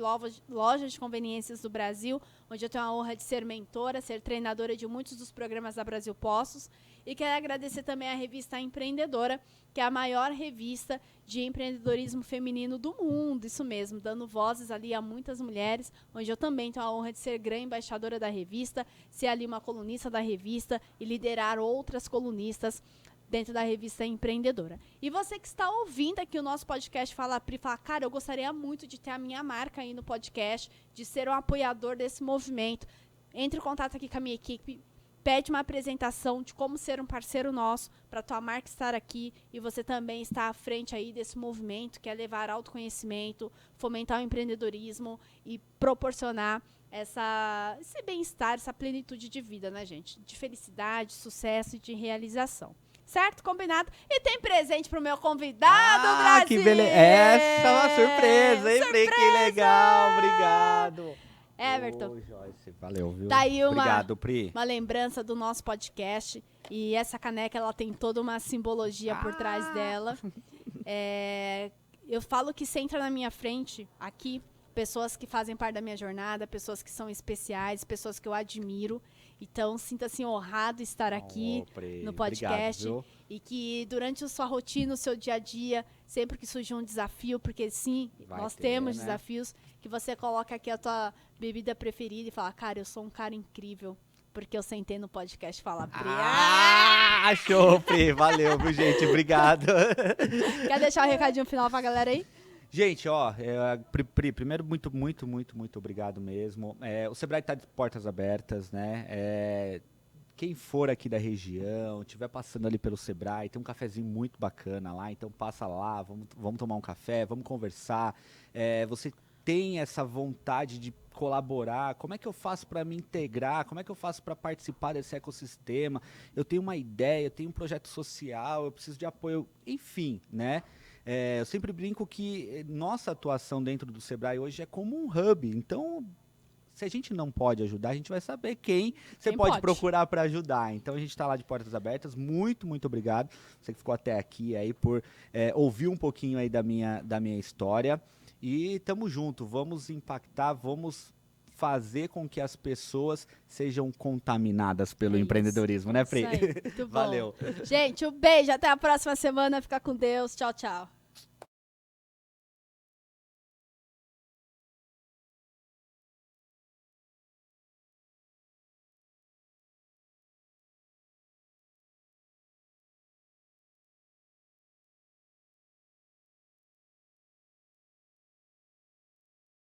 lojas de conveniências do Brasil, onde eu tenho a honra de ser mentora, ser treinadora de muitos dos programas da Brasil Postos. E quero agradecer também a revista Empreendedora, que é a maior revista de empreendedorismo feminino do mundo, isso mesmo, dando vozes ali a muitas mulheres, onde eu também tenho a honra de ser grande embaixadora da revista, ser ali uma colunista da revista e liderar outras colunistas dentro da revista Empreendedora. E você que está ouvindo aqui o nosso podcast Fala Pri, fala, cara, eu gostaria muito de ter a minha marca aí no podcast, de ser um apoiador desse movimento. Entre em contato aqui com a minha equipe, pede uma apresentação de como ser um parceiro nosso para a tua marca estar aqui e você também estar à frente aí desse movimento que é levar autoconhecimento, fomentar o empreendedorismo e proporcionar esse bem-estar, essa plenitude de vida, né, gente? De felicidade, sucesso e de realização. Certo? Combinado? E tem presente pro meu convidado, Brasil! Que beleza! Essa é uma surpresa, hein, Pri? Que legal! Obrigado! Everton. Joyce, valeu, viu? Tá aí Obrigado, Pri. uma lembrança do nosso podcast. E essa caneca, ela tem toda uma simbologia por trás dela. Eu falo que você entra na minha frente, aqui, pessoas que fazem parte da minha jornada, pessoas que são especiais, pessoas que eu admiro. Então, sinta-se honrado estar aqui no podcast. Obrigado, e que durante a sua rotina, o seu dia a dia, sempre que surgir um desafio, porque sim, nós temos desafios, que você coloca aqui a tua bebida preferida e fala, cara, eu sou um cara incrível, porque eu sentei no podcast Fala Pri. Show, Pri. Valeu, viu, gente? Obrigado. Quer deixar um recadinho final pra galera aí? Gente, Pri, primeiro, muito obrigado mesmo. O Sebrae está de portas abertas, né? Quem for aqui da região, estiver passando ali pelo Sebrae, tem um cafezinho muito bacana lá, então passa lá, vamos tomar um café, vamos conversar. Você tem essa vontade de colaborar, como é que eu faço para me integrar, como é que eu faço para participar desse ecossistema? Eu tenho uma ideia, eu tenho um projeto social, eu preciso de apoio, enfim, né? Eu sempre brinco que nossa atuação dentro do Sebrae hoje é como um hub. Então, se a gente não pode ajudar, a gente vai saber quem você pode procurar para ajudar. Então, a gente está lá de portas abertas. Muito obrigado. Você que ficou até aqui aí por ouvir um pouquinho aí da minha história. E tamo junto. Vamos impactar, vamos fazer com que as pessoas sejam contaminadas pelo empreendedorismo, né, Pri? Isso aí, muito bom. Valeu. Gente, um beijo. Até a próxima semana. Fica com Deus. Tchau, tchau.